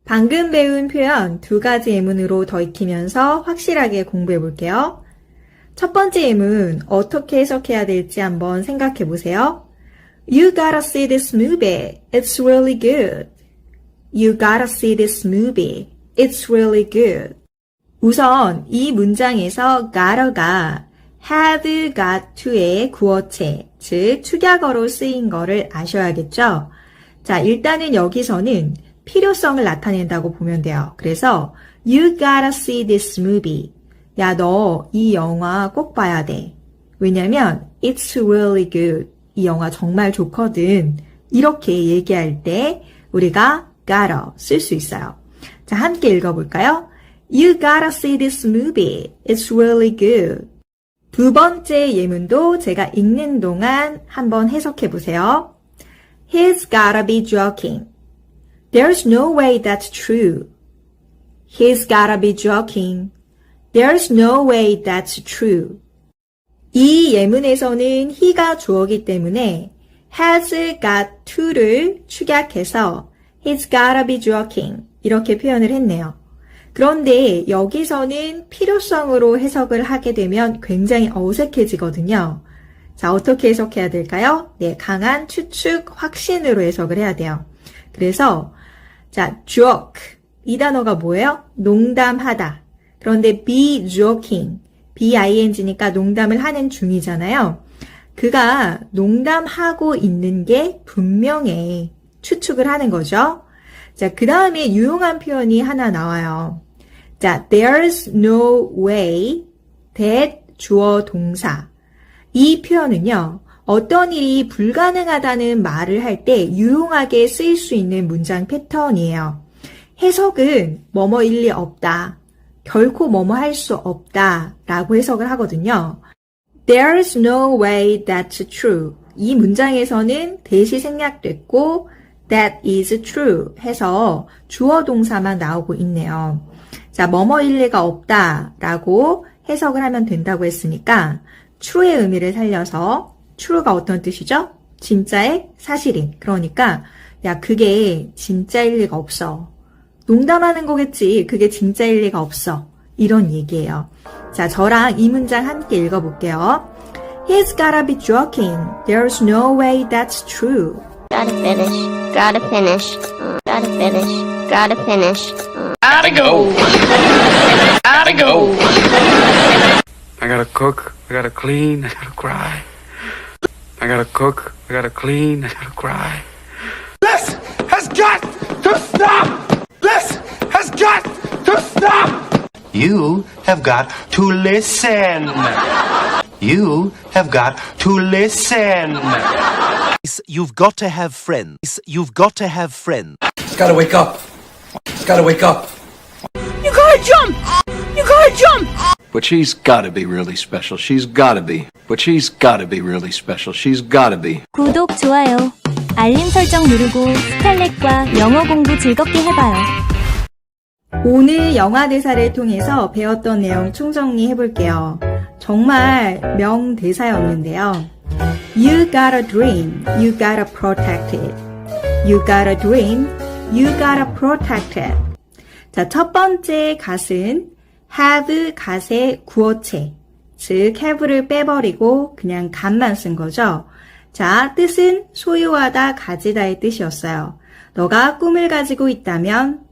방금 배운 표현 두 가지 예문으로 더 익히면서 확실하게 공부해 볼게요. 첫 번째 예문 어떻게 해석해야 될지 한번 생각해 보세요. You gotta see this movie. It's really good. You gotta see this movie. It's really good. 우선 이 문장에서 gotta가 have got to의 구어체, 즉 축약어로 쓰인 거를 아셔야겠죠? 자, 일단은 여기서는 필요성을 나타낸다고 보면 돼요. 그래서 You gotta see this movie. 야, 너 이 영화 꼭 봐야 돼. 왜냐면 It's really good. 이 영화 정말 좋거든. 이렇게 얘기할 때 우리가 gotta 쓸 수 있어요. 자, 함께 읽어볼까요? You gotta see this movie. It's really good. 두 번째 예문도 제가 읽는 동안 한번 해석해 보세요. He's gotta be joking. There's no way that's true. He's gotta be joking. There's no way that's true. 이 예문에서는 he가 주어이기 때문에 has got to를 축약해서 He's gotta be joking. 이렇게 표현을 했네요. 그런데 여기서는 필요성으로 해석을 하게 되면 굉장히 어색해지거든요. 자, 어떻게 해석해야 될까요? 네, 강한 추측, 확신으로 해석을 해야 돼요. 그래서 자, joke 이 단어가 뭐예요? 농담하다. 그런데 be joking, B-I-N-G니까 농담을 하는 중이잖아요. 그가 농담하고 있는 게 분명해. 추측을 하는 거죠. 자, 그 다음에 유용한 표현이 하나 나와요. 자, there's no way that 주어 동사. 이 표현은요, 어떤 일이 불가능하다는 말을 할 때 유용하게 쓰일 수 있는 문장 패턴이에요. 해석은 뭐뭐일 리 없다. 결코 뭐뭐 할 수 없다. 라고 해석을 하거든요. There's no way that's true. 이 문장에서는 that이 생략됐고 that is true 해서 주어 동사만 나오고 있네요. 자, 뭐뭐일 리가 없다 라고 해석을 하면 된다고 했으니까 true의 의미를 살려서 true가 어떤 뜻이죠? 진짜의 사실인. 그러니까 야, 그게 진짜일 리가 없어. 농담하는 거겠지. 그게 진짜일 리가 없어. 이런 얘기예요. 자, 저랑 이 문장 함께 읽어볼게요. He's gotta be joking. There's no way that's true. Gotta finish. Gotta finish. Gotta finish. Gotta finish. Gotta go. Gotta go. I gotta cook. I gotta clean. I gotta cry. I gotta cook. I gotta clean. I gotta cry. This has got to stop! This has got to stop! You have got to listen. You have got to listen. You've got to have friends. You've got to have friends. It's gotta wake up. It's gotta wake up. You gotta jump! You gotta jump! But she's gotta be really special. She's gotta be. But she's gotta be really special. She's gotta be. 구독, 좋아요, 알림 설정 누르고 스칼렛과 영어 공부 즐겁게 해봐요. 오늘 영화 대사를 통해서 배웠던 내용 총정리 해볼게요. 정말 명대사였는데요. You got a dream, you gotta protect it. You got a dream, you gotta protect it. 자, 첫 번째 gat은 have gat의 구어체, 즉 have를 빼버리고 그냥 gat만 쓴 거죠. 자, 뜻은 소유하다, 가지다의 뜻이었어요. 너가 꿈을 가지고 있다면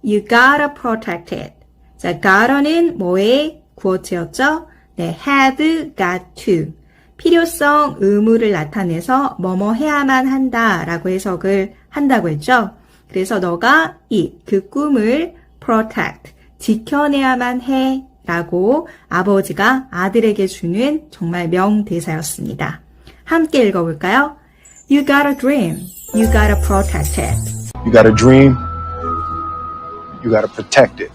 You gotta protect it. 자, gotter는 뭐의 구어체였죠? 네, have got to. 필요성, 의무를 나타내서 뭐뭐 해야만 한다 라고 해석을 한다고 했죠. 그래서 너가 그 꿈을 protect, 지켜내야만 해 라고 아버지가 아들에게 주는 정말 명대사였습니다. 함께 읽어볼까요? You got a dream. You gotta protect it. You got a dream. You got to protect it.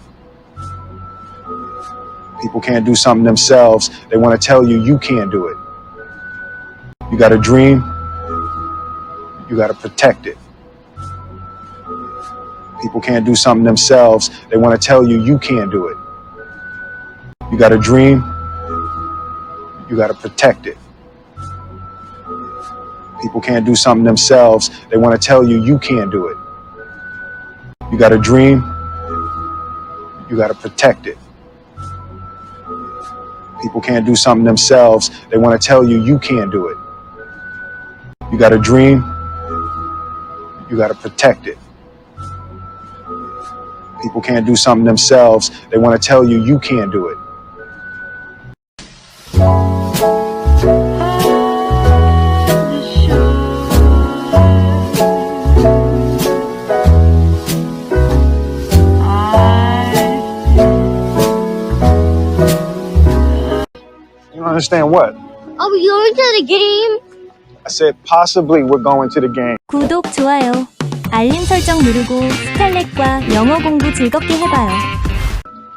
People can't do something themselves. They want to tell you you can't do it. You got a dream. You got to protect it. People can't do something themselves. They want to tell you you can't do it. You got a dream. You got to protect it. People can't do something themselves. They want to tell you you can't do it. You got a dream. You got to protect it. People can't do something themselves. They want to tell you you can't do it. You got a dream. You got to protect it. People can't do something themselves. They want to tell you you can't do it. Understand what? Are we going to the game? I said possibly we're going to the game. 구독, 좋아요, 알림 설정 누르고 스칼렛과 영어 공부 즐겁게 해봐요.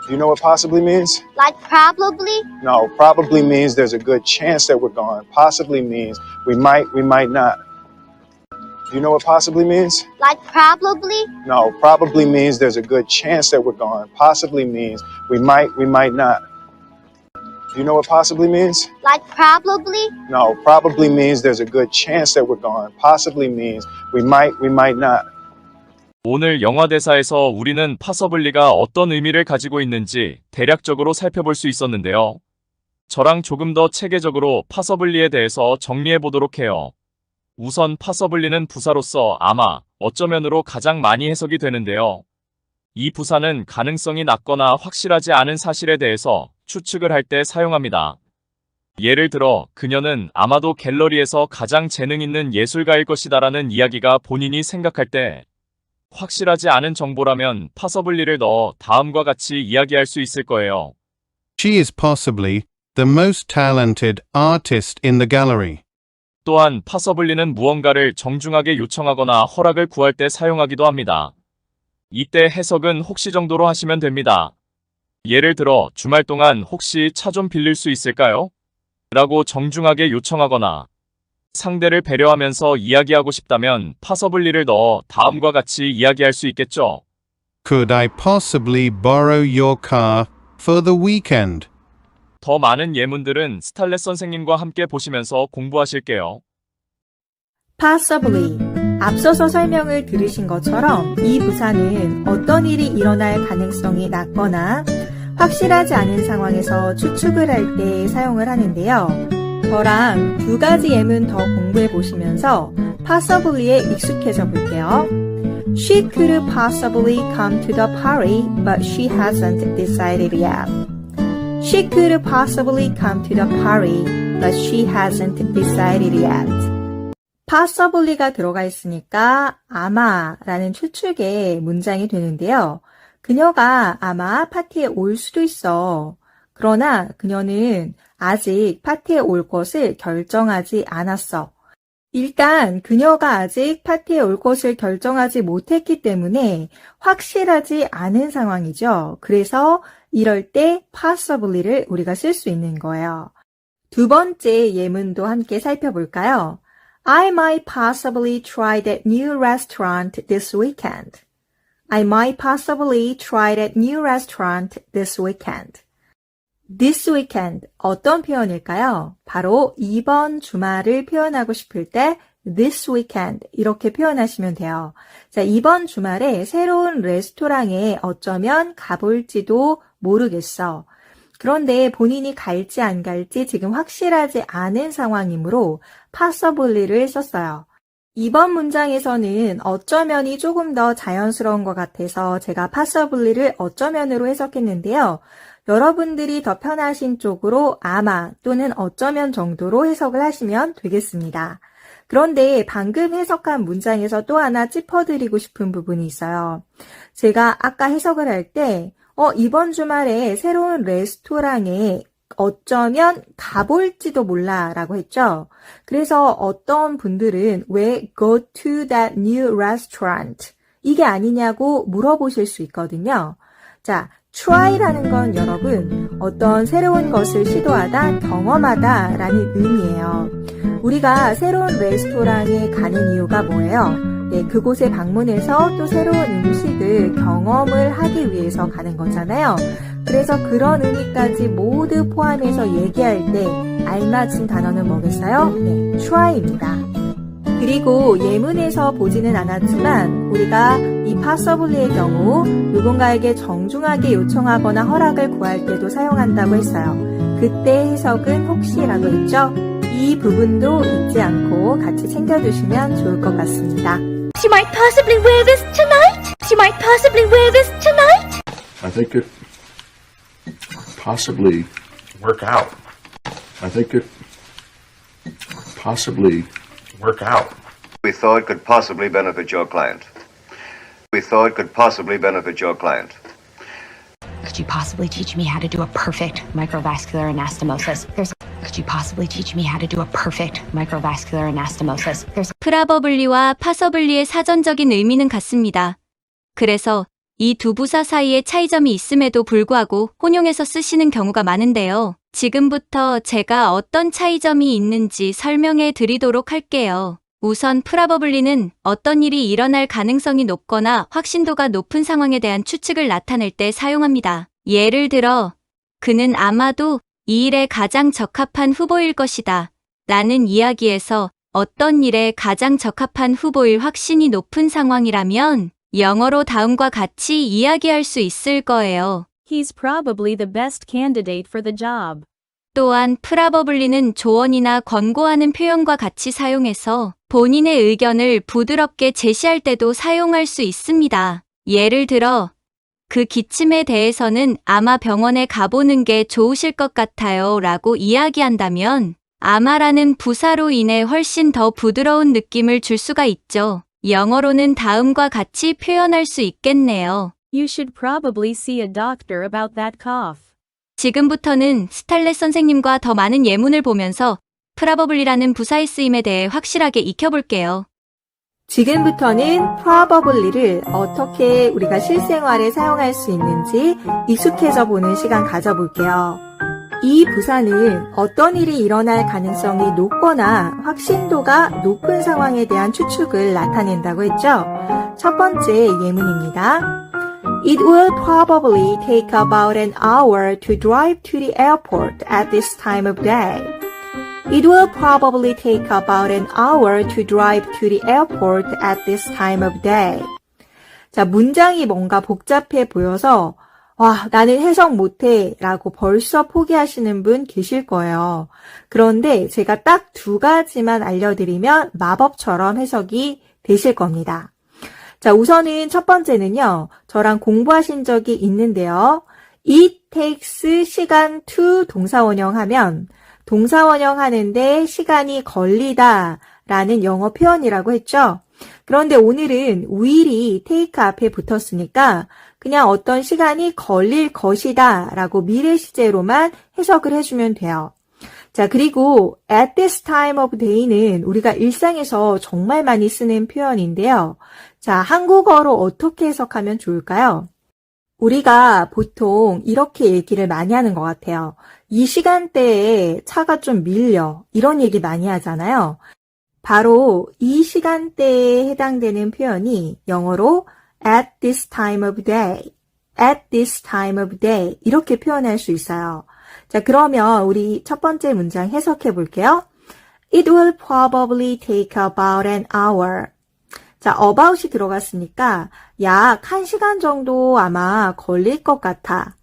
Do you know what possibly means? Like probably? No, probably means there's a good chance that we're going. Possibly means we might not. Do you know what possibly means? Like probably? No, probably means there's a good chance that we're going. Possibly means we might not. Do you know what possibly means? Like probably? No, probably means there's a good chance that we're going. Possibly means we might not. 오늘 영화 대사에서 우리는 possibly가 어떤 의미를 가지고 있는지 대략적으로 살펴볼 수 있었는데요. 저랑 조금 더 체계적으로 possibly에 대해서 정리해 보도록 해요. 우선 possibly는 부사로서 아마, 어쩌면으로 가장 많이 해석이 되는데요. 이 부사는 가능성이 낮거나 확실하지 않은 사실에 대해서 추측을 할 때 사용합니다. 예를 들어 그녀는 아마도 갤러리에서 가장 재능 있는 예술가일 것이다라는 이야기가 본인이 생각할 때 확실하지 않은 정보라면 possibly를 넣어 다음과 같이 이야기할 수 있을 거예요. She is possibly the most talented artist in the gallery. 또한 possibly는 무언가를 정중하게 요청하거나 허락을 구할 때 사용하기도 합니다. 이때 해석은 혹시 정도로 하시면 됩니다. 예를 들어 주말 동안 혹시 차 좀 빌릴 수 있을까요? 라고 정중하게 요청하거나 상대를 배려하면서 이야기하고 싶다면 possibly를 넣어 다음과 같이 이야기할 수 있겠죠. Could I possibly borrow your car for the weekend? 더 많은 예문들은 스탈렛 선생님과 함께 보시면서 공부하실게요. possibly. 앞서서 설명을 들으신 것처럼 이 부사는 어떤 일이 일어날 가능성이 낮거나 확실하지 않은 상황에서 추측을 할 때 사용을 하는데요. 저랑 두 가지 예문 더 공부해 보시면서 possibly에 익숙해져 볼게요. She could possibly come to the party, but she hasn't decided yet. She could possibly come to the party, but she hasn't decided yet. possibly가 들어가 있으니까 아마라는 추측의 문장이 되는데요. 그녀가 아마 파티에 올 수도 있어. 그러나 그녀는 아직 파티에 올 것을 결정하지 않았어. 일단 그녀가 아직 파티에 올 것을 결정하지 못했기 때문에 확실하지 않은 상황이죠. 그래서 이럴 때 possibly를 우리가 쓸 수 있는 거예요. 두 번째 예문도 함께 살펴볼까요? I might possibly try that new restaurant this weekend. I might possibly try that new restaurant this weekend. This weekend 어떤 표현일까요? 바로 이번 주말을 표현하고 싶을 때 this weekend 이렇게 표현하시면 돼요. 자, 이번 주말에 새로운 레스토랑에 어쩌면 가볼지도 모르겠어. 그런데 본인이 갈지 안 갈지 지금 확실하지 않은 상황이므로 possibly를 썼어요. 이번 문장에서는 어쩌면이 조금 더 자연스러운 것 같아서 제가 possibly를 어쩌면으로 해석했는데요. 여러분들이 더 편하신 쪽으로 아마 또는 어쩌면 정도로 해석을 하시면 되겠습니다. 그런데 방금 해석한 문장에서 또 하나 짚어드리고 싶은 부분이 있어요. 제가 아까 해석을 할 때 이번 주말에 새로운 레스토랑에 어쩌면 가볼지도 몰라 라고 했죠. 그래서 어떤 분들은 왜 go to that new restaurant 이게 아니냐고 물어보실 수 있거든요. 자, try라는 건 여러분 어떤 새로운 것을 시도하다 경험하다 라는 의미예요. 우리가 새로운 레스토랑에 가는 이유가 뭐예요? 네, 그곳에 방문해서 또 새로운 음식을 경험을 하기 위해서 가는 거잖아요. 그래서 그런 의미까지 모두 포함해서 얘기할 때 알맞은 단어는 뭐겠어요? 네, try입니다. 그리고 예문에서 보지는 않았지만 우리가 이 possibly의 경우 누군가에게 정중하게 요청하거나 허락을 구할 때도 사용한다고 했어요. 그때 해석은 혹시라고 했죠? 이 부분도 잊지 않고 같이 챙겨두시면 좋을 것 같습니다. She might possibly wear this tonight. She might possibly wear this tonight. I think it possibly Work out. I think it possibly Work out. We thought could possibly benefit your client. We thought could possibly benefit your client. Could you possibly teach me how to do a perfect microvascular anastomosis? Could you possibly teach me how to do a perfect microvascular anastomosis? probably와 possibly의 사전적인 의미는 같습니다. 그래서 이 두 부사 사이에 차이점이 있음에도 불구하고 혼용해서 쓰시는 경우가 많은데요. 지금부터 제가 어떤 차이점이 있는지 설명해 드리도록 할게요. 우선 probably는 어떤 일이 일어날 가능성이 높거나 확신도가 높은 상황에 대한 추측을 나타낼 때 사용합니다. 예를 들어, 그는 아마도 이 일에 가장 적합한 후보일 것이다. 라는 이야기에서 어떤 일에 가장 적합한 후보일 확신이 높은 상황이라면 영어로 다음과 같이 이야기할 수 있을 거예요. He's probably the best candidate for the job. 또한 probably는 조언이나 권고하는 표현과 같이 사용해서 본인의 의견을 부드럽게 제시할 때도 사용할 수 있습니다. 예를 들어, 그 기침에 대해서는 아마 병원에 가보는 게 좋으실 것 같아요 라고 이야기한다면 아마라는 부사로 인해 훨씬 더 부드러운 느낌을 줄 수가 있죠. 영어로는 다음과 같이 표현할 수 있겠네요. You should probably see a doctor about that cough. 지금부터는 스탈렛 선생님과 더 많은 예문을 보면서 probably라는 부사의 쓰임에 대해 확실하게 익혀볼게요. 지금부터는 probably를 어떻게 우리가 실생활에 사용할 수 있는지 익숙해져 보는 시간 가져볼게요. 이 부사는 어떤 일이 일어날 가능성이 높거나 확신도가 높은 상황에 대한 추측을 나타낸다고 했죠. 첫 번째 예문입니다. It will probably take about an hour to drive to the airport at this time of day. It will probably take about an hour to drive to the airport at this time of day. 자, 문장이 뭔가 복잡해 보여서 와, 나는 해석 못해 라고 벌써 포기하시는 분 계실 거예요. 그런데 제가 딱 두 가지만 알려드리면 마법처럼 해석이 되실 겁니다. 자, 우선은 첫 번째는요. 저랑 공부하신 적이 있는데요. It takes 시간 to 동사원형하면 동사원형 하는데 시간이 걸리다 라는 영어 표현이라고 했죠. 그런데 오늘은 will이 take 앞에 붙었으니까 그냥 어떤 시간이 걸릴 것이다 라고 미래 시제로만 해석을 해주면 돼요. 자, 그리고 at this time of day는 우리가 일상에서 정말 많이 쓰는 표현인데요. 자, 한국어로 어떻게 해석하면 좋을까요? 우리가 보통 이렇게 얘기를 많이 하는 것 같아요. 이 시간대에 차가 좀 밀려. 이런 얘기 많이 하잖아요. 바로 이 시간대에 해당되는 표현이 영어로 at this time of day, at this time of day 이렇게 표현할 수 있어요. 자, 그러면 우리 첫 번째 문장 해석해 볼게요. It will probably take about an hour. 자, about이 들어갔으니까 약 1시간 정도 아마 걸릴 것 같아.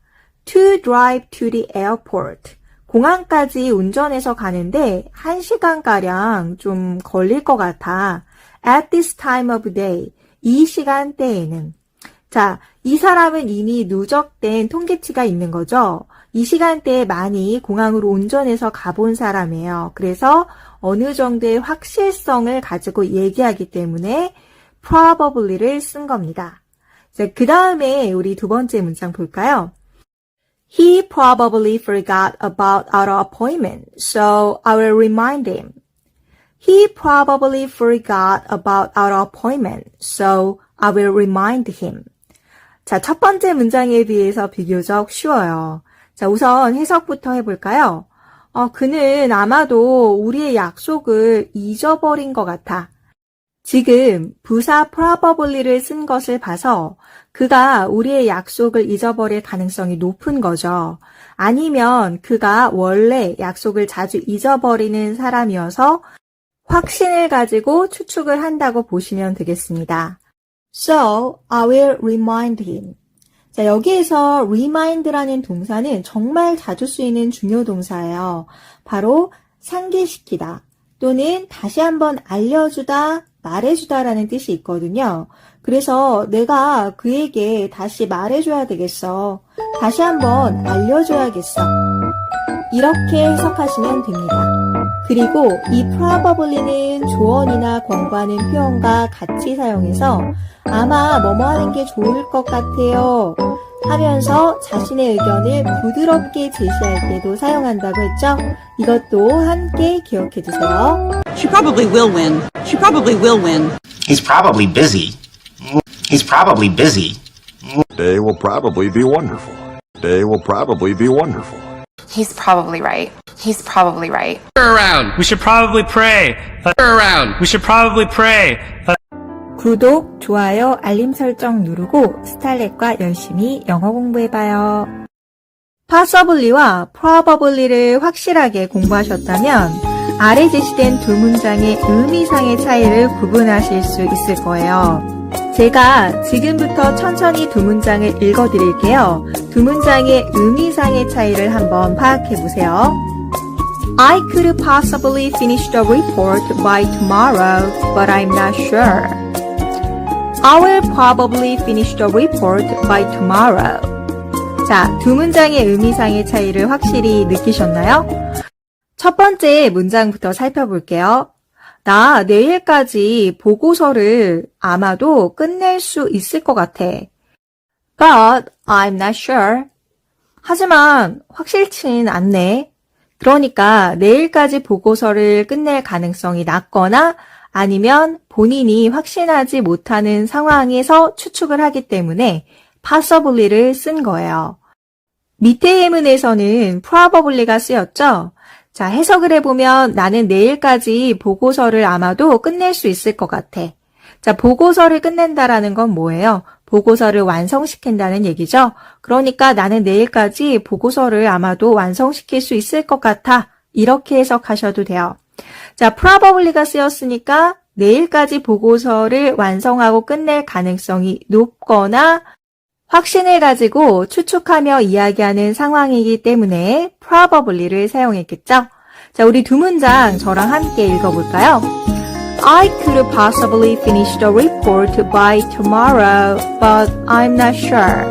To drive to the airport. 공항까지 운전해서 가는데 1시간가량 좀 걸릴 것 같아. At this time of day. 이 시간대에는. 자, 이 사람은 이미 누적된 통계치가 있는 거죠. 이 시간대에 많이 공항으로 운전해서 가본 사람이에요. 그래서 어느 정도의 확실성을 가지고 얘기하기 때문에 probably를 쓴 겁니다. 자, 그 다음에 우리 두 번째 문장 볼까요? He probably forgot about our appointment, so I will remind him. He probably forgot about our appointment, so I will remind him. 자, 첫 번째 문장에 비해서 비교적 쉬워요. 자, 우선 해석부터 해볼까요? 그는 아마도 우리의 약속을 잊어버린 것 같아. 지금 부사 probably를 쓴 것을 봐서 그가 우리의 약속을 잊어버릴 가능성이 높은 거죠. 아니면 그가 원래 약속을 자주 잊어버리는 사람이어서 확신을 가지고 추측을 한다고 보시면 되겠습니다. So, I will remind him. 자, 여기에서 remind라는 동사는 정말 자주 쓰이는 중요 동사예요. 바로 상기시키다 또는 다시 한번 알려주다, 말해주다라는 뜻이 있거든요. 그래서 내가 그에게 다시 말해줘야 되겠어. 다시 한번 알려줘야겠어. 이렇게 해석하시면 됩니다. 그리고 이 probably는 조언이나 권고하는 표현과 같이 사용해서 아마 뭐뭐 하는 게 좋을 것 같아요 하면서 자신의 의견을 부드럽게 제시할 때도 사용한다고 했죠? 이것도 함께 기억해 주세요. She probably will win. She probably will win. He's probably busy. He's probably busy. Day will probably be wonderful. Day will probably be wonderful. He's probably right. He's probably right. Around. We should probably pray. Around. We should probably pray. 구독, 좋아요, 알림 설정 누르고 스탈렛과 열심히 영어 공부해봐요. possibly와 probably를 확실하게 공부하셨다면 아래 제시된 두 문장의 의미상의 차이를 구분하실 수 있을 거예요. 제가 지금부터 천천히 두 문장을 읽어드릴게요. 두 문장의 의미상의 차이를 한번 파악해보세요. I could possibly finish the report by tomorrow, but I'm not sure. I will probably finish the report by tomorrow. 자, 두 문장의 의미상의 차이를 확실히 느끼셨나요? 첫 번째 문장부터 살펴볼게요. 나 내일까지 보고서를 아마도 끝낼 수 있을 것 같아. But I'm not sure. 하지만 확실치는 않네. 그러니까 내일까지 보고서를 끝낼 가능성이 낮거나 아니면 본인이 확신하지 못하는 상황에서 추측을 하기 때문에 possibly를 쓴 거예요. 밑에 예문에서는 probably가 쓰였죠? 자, 해석을 해보면 나는 내일까지 보고서를 아마도 끝낼 수 있을 것 같아. 자, 보고서를 끝낸다라는 건 뭐예요? 보고서를 완성시킨다는 얘기죠. 그러니까 나는 내일까지 보고서를 아마도 완성시킬 수 있을 것 같아. 이렇게 해석하셔도 돼요. 자, probably가 쓰였으니까 내일까지 보고서를 완성하고 끝낼 가능성이 높거나 확신을 가지고 추측하며 이야기하는 상황이기 때문에 probably를 사용했겠죠. 자, 우리 두 문장 저랑 함께 읽어볼까요? I could possibly finish the report by tomorrow, but I'm not sure.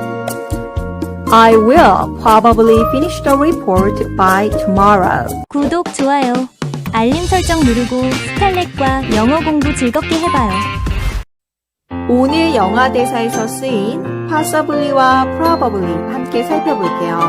I will probably finish the report by tomorrow. 구독, 좋아요, 알림 설정 누르고 스칼렛과 영어 공부 즐겁게 해봐요. 오늘 영화 대사에서 쓰인 possibly와 probably 함께 살펴볼게요.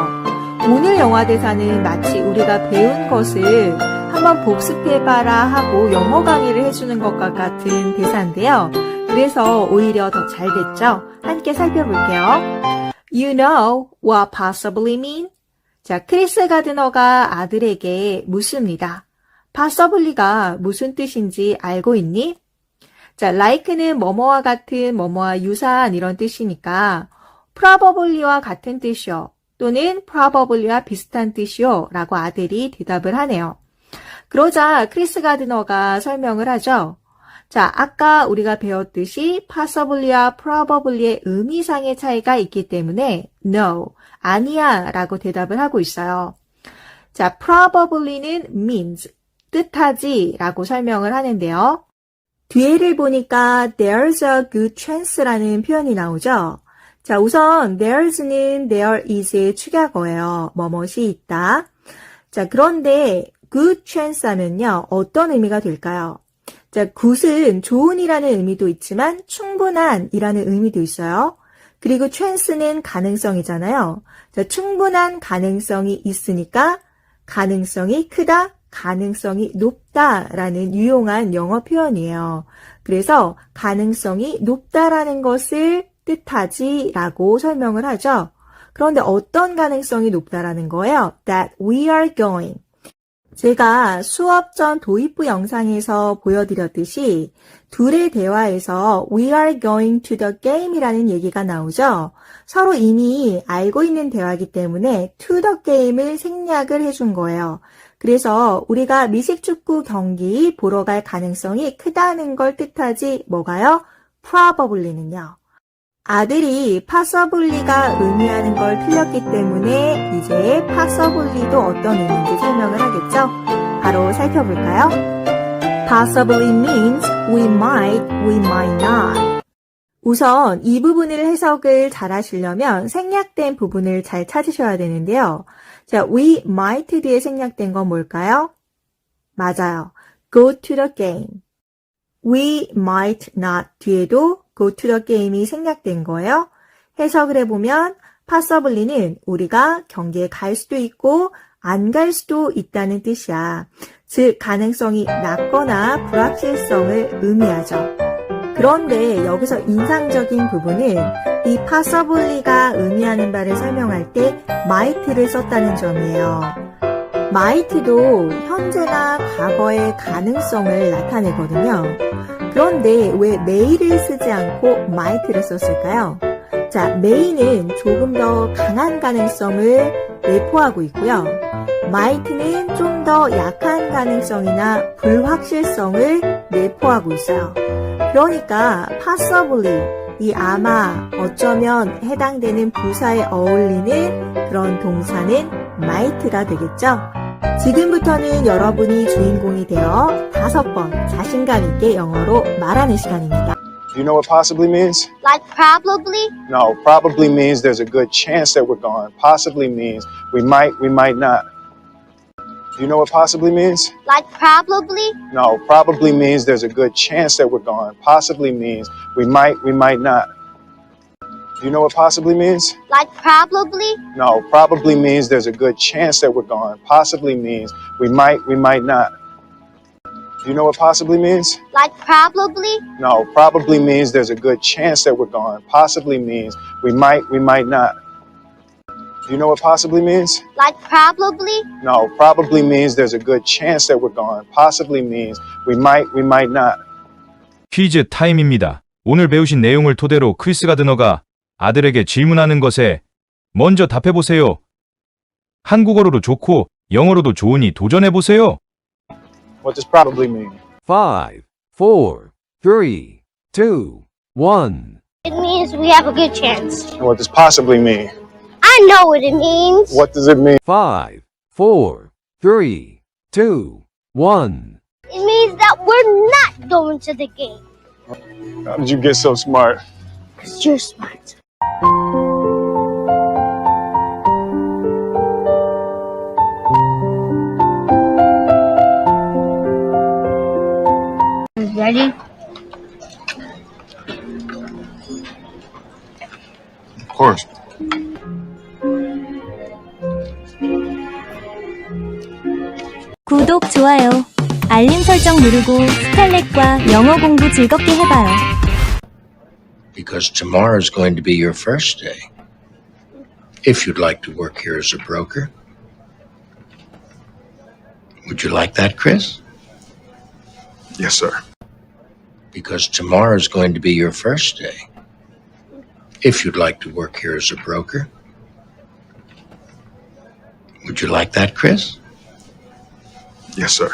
오늘 영화 대사는 마치 우리가 배운 것을 한번 복습해봐라 하고 영어 강의를 해주는 것과 같은 대사인데요. 그래서 오히려 더 잘 됐죠? 함께 살펴볼게요. You know what possibly mean? 자, 크리스 가드너가 아들에게 묻습니다. possibly가 무슨 뜻인지 알고 있니? 자, like는 뭐뭐와 같은, 뭐뭐와 유사한 이런 뜻이니까 probably와 같은 뜻이요. 또는 probably와 비슷한 뜻이요. 라고 아들이 대답을 하네요. 그러자 크리스 가드너가 설명을 하죠. 자, 아까 우리가 배웠듯이 possibly와 probably의 의미상의 차이가 있기 때문에 no, 아니야 라고 대답을 하고 있어요. 자, probably는 means, 뜻하지 라고 설명을 하는데요. 뒤에를 보니까 there's a good chance라는 표현이 나오죠. 자, 우선 there's는 there is의 축약어예요. 뭐뭇이 있다. 자, 그런데 good chance 하면요. 어떤 의미가 될까요? 자, good은 좋은이라는 의미도 있지만 충분한 이라는 의미도 있어요. 그리고 chance는 가능성이잖아요. 자, 충분한 가능성이 있으니까 가능성이 크다, 가능성이 높다라는 유용한 영어 표현이에요. 그래서 가능성이 높다라는 것을 뜻하지라고 설명을 하죠. 그런데 어떤 가능성이 높다라는 거예요? That we are going. 제가 수업 전 도입부 영상에서 보여드렸듯이 둘의 대화에서 we are going to the game이라는 얘기가 나오죠. 서로 이미 알고 있는 대화이기 때문에 to the game을 생략을 해준 거예요. 그래서 우리가 미식축구 경기 보러 갈 가능성이 크다는 걸 뜻하지 뭐가요? probably는요. 아들이 possibly가 의미하는 걸 틀렸기 때문에 이제 possibly도 어떤 의미인지 설명을 하겠죠? 바로 살펴볼까요? Possibly means we might not. 우선 이 부분을 해석을 잘 하시려면 생략된 부분을 잘 찾으셔야 되는데요. 자, we might 뒤에 생략된 건 뭘까요? 맞아요. Go to the game. We might not 뒤에도 go to the game이 생략된 거예요. 해석을 해보면 possibly는 우리가 경기에 갈 수도 있고 안 갈 수도 있다는 뜻이야. 즉 가능성이 낮거나 불확실성을 의미하죠. 그런데 여기서 인상적인 부분은 이 possibly가 의미하는 바를 설명할 때 might를 썼다는 점이에요. might도 현재나 과거의 가능성을 나타내거든요. 그런데 왜 may를 쓰지 않고 might를 썼을까요? 자, may는 조금 더 강한 가능성을 내포하고 있고요. might는 좀 더 약한 가능성이나 불확실성을 내포하고 있어요. 그러니까 possibly 이 아마 어쩌면 해당되는 부사에 어울리는 그런 동사는 might가 되겠죠. 지금부터는 여러분이 주인공이 되어 5번 자신감 있게 영어로 말하는 시간입니다. Do you know what possibly means? Like probably? No, probably means there's a good chance that we're going. Possibly means we might not. Do you know what possibly means? Like probably? No, probably means there's a good chance that we're going. Possibly means we might not. Do you know what possibly means? Like probably? No, probably means there's a good chance that we're going. Possibly means we might not. Do you know what possibly means? Like probably? No, probably means there's a good chance that we're going. Possibly means we might not. Do you know what possibly means? Like probably? No, probably means there's a good chance that we're going. Possibly means we might not. 퀴즈 타임입니다. 오늘 배우신 내용을 토대로 크리스 가드너가 아들에게 질문하는 것에 먼저 답해보세요. 한국어로도 좋고 영어로도 좋으니 도전해보세요. What does probably mean? 5, 4, 3, 2, 1. It means we have a good chance. And what does possibly mean? I know what it means. What does it mean? 5, 4, 3, 2, 1. It means that we're not going to the game. How did you get so smart? Because you're smart. Ready? Of course. 구독, 좋아요, 알림 설정 누르고 스칼렛과 영어 공부 즐겁게 해봐요. Because tomorrow's going to be your first day. If you'd like to work here as a broker. Would you like that, Chris? Yes, sir. Because tomorrow's going to be your first day. If you'd like to work here as a broker. Would you like that, Chris? Yes, sir.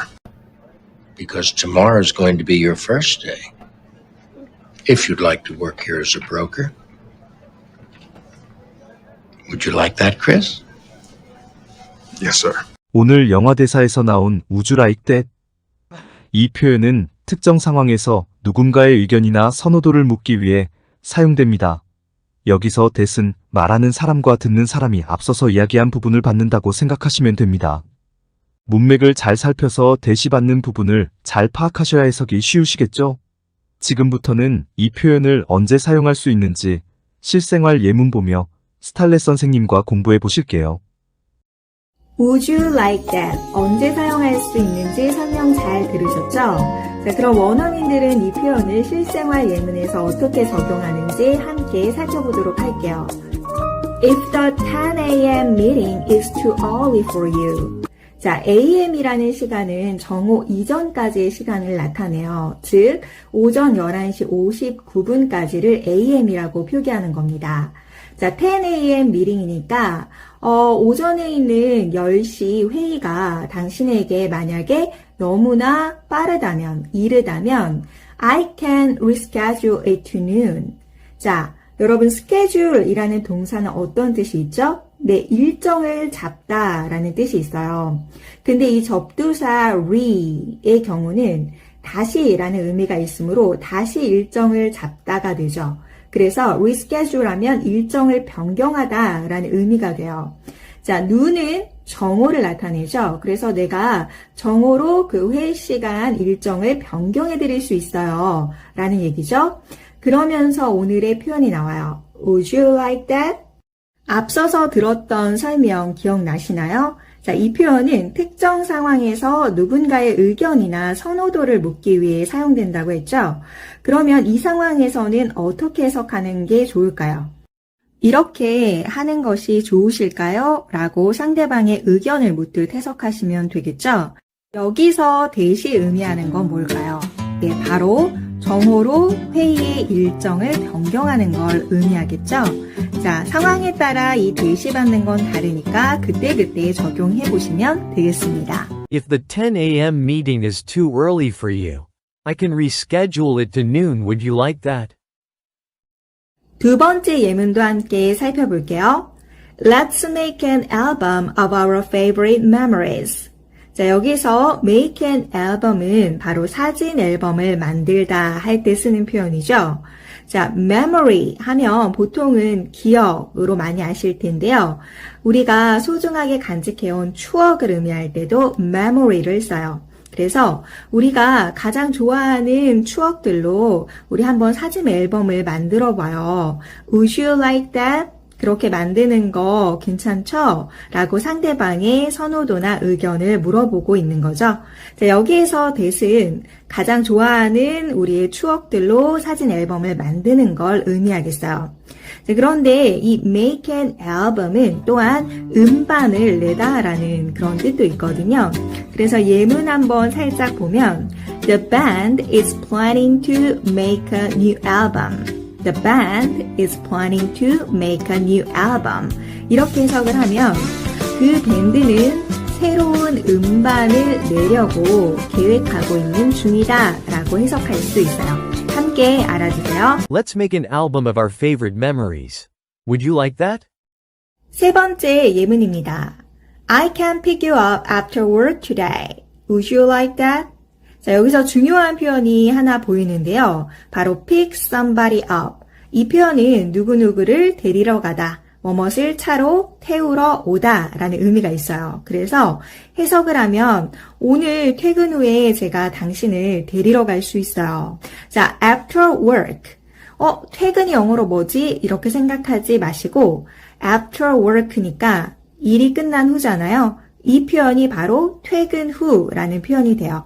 Because tomorrow's going to be your first day. If you'd like to work here as a broker. Would you like that, Chris? Yes, sir. 오늘 영화 대사에서 나온 Would you like that? 이 표현은 특정 상황에서 누군가의 의견이나 선호도를 묻기 위해 사용됩니다. 여기서 that은 말하는 사람과 듣는 사람이 앞서서 이야기한 부분을 받는다고 생각하시면 됩니다. 문맥을 잘 살펴서 that이 받는 부분을 잘 파악하셔야 해석이 쉬우시겠죠? 지금부터는 이 표현을 언제 사용할 수 있는지 실생활 예문 보며 스탈렛 선생님과 공부해 보실게요. Would you like that? 언제 사용할 수 있는지 설명 잘 들으셨죠? 자, 그럼 원어민들은 이 표현을 실생활 예문에서 어떻게 적용하는지 함께 살펴보도록 할게요. If the 10 a.m. meeting is too early for you. 자, AM이라는 시간은 정오 이전까지의 시간을 나타내요. 즉, 오전 11시 59분까지를 AM이라고 표기하는 겁니다. 자, 10 a.m. 미팅이니까 오전에 있는 10시 회의가 당신에게 만약에 너무나 빠르다면, 이르다면 I can reschedule it to noon. 자, 여러분 schedule이라는 동사는 어떤 뜻이 있죠? 네, 일정을 잡다라는 뜻이 있어요. 근데 이 접두사 re의 경우는 다시라는 의미가 있으므로 다시 일정을 잡다가 되죠. 그래서 reschedule 하면 일정을 변경하다라는 의미가 돼요. 자, noon은 정오를 나타내죠. 그래서 내가 정오로 그 회의 시간 일정을 변경해 드릴 수 있어요. 라는 얘기죠. 그러면서 오늘의 표현이 나와요. Would you like that? 앞서서 들었던 설명 기억나시나요? 자, 이 표현은 특정 상황에서 누군가의 의견이나 선호도를 묻기 위해 사용된다고 했죠? 그러면 이 상황에서는 어떻게 해석하는 게 좋을까요? 이렇게 하는 것이 좋으실까요? 라고 상대방의 의견을 묻듯 해석하시면 되겠죠? 여기서 that이 의미하는 건 뭘까요? 네, 바로 정오로 회의의 일정을 변경하는 걸 의미하겠죠? 자, 상황에 따라 이 that이 받는 건 다르니까 그때그때 적용해 보시면 되겠습니다. If the 10 a.m. meeting is too early for you, I can reschedule it to noon. Would you like that? 두 번째 예문도 함께 살펴볼게요. Let's make an album of our favorite memories. 자, 여기서 make an album은 바로 사진 앨범을 만들다 할 때 쓰는 표현이죠. 자, memory 하면 보통은 기억으로 많이 아실 텐데요. 우리가 소중하게 간직해온 추억을 의미할 때도 memory를 써요. 그래서 우리가 가장 좋아하는 추억들로 우리 한번 사진 앨범을 만들어 봐요. Would you like that? 그렇게 만드는 거 괜찮죠? 라고 상대방의 선호도나 의견을 물어보고 있는 거죠. 자, 여기에서 that은 가장 좋아하는 우리의 추억들로 사진 앨범을 만드는 걸 의미하겠어요. 자, 그런데 이 make an album은 또한 음반을 내다 라는 그런 뜻도 있거든요. 그래서 예문 한번 살짝 보면 The band is planning to make a new album. The band is planning to make a new album. 이렇게 해석을 하면 그 밴드는 새로운 음반을 내려고 계획하고 있는 중이다 라고 해석할 수 있어요. 함께 알아주세요. Let's make an album of our favorite memories. Would you like that? 세 번째 예문입니다. I can pick you up after work today. Would you like that? 자, 여기서 중요한 표현이 하나 보이는데요. 바로 pick somebody up. 이 표현은 누구누구를 데리러 가다, 뭐뭇을 차로 태우러 오다 라는 의미가 있어요. 그래서 해석을 하면 오늘 퇴근 후에 제가 당신을 데리러 갈 수 있어요. 자, after work. 퇴근이 영어로 뭐지? 이렇게 생각하지 마시고 after work니까 일이 끝난 후잖아요. 이 표현이 바로 퇴근 후라는 표현이 돼요.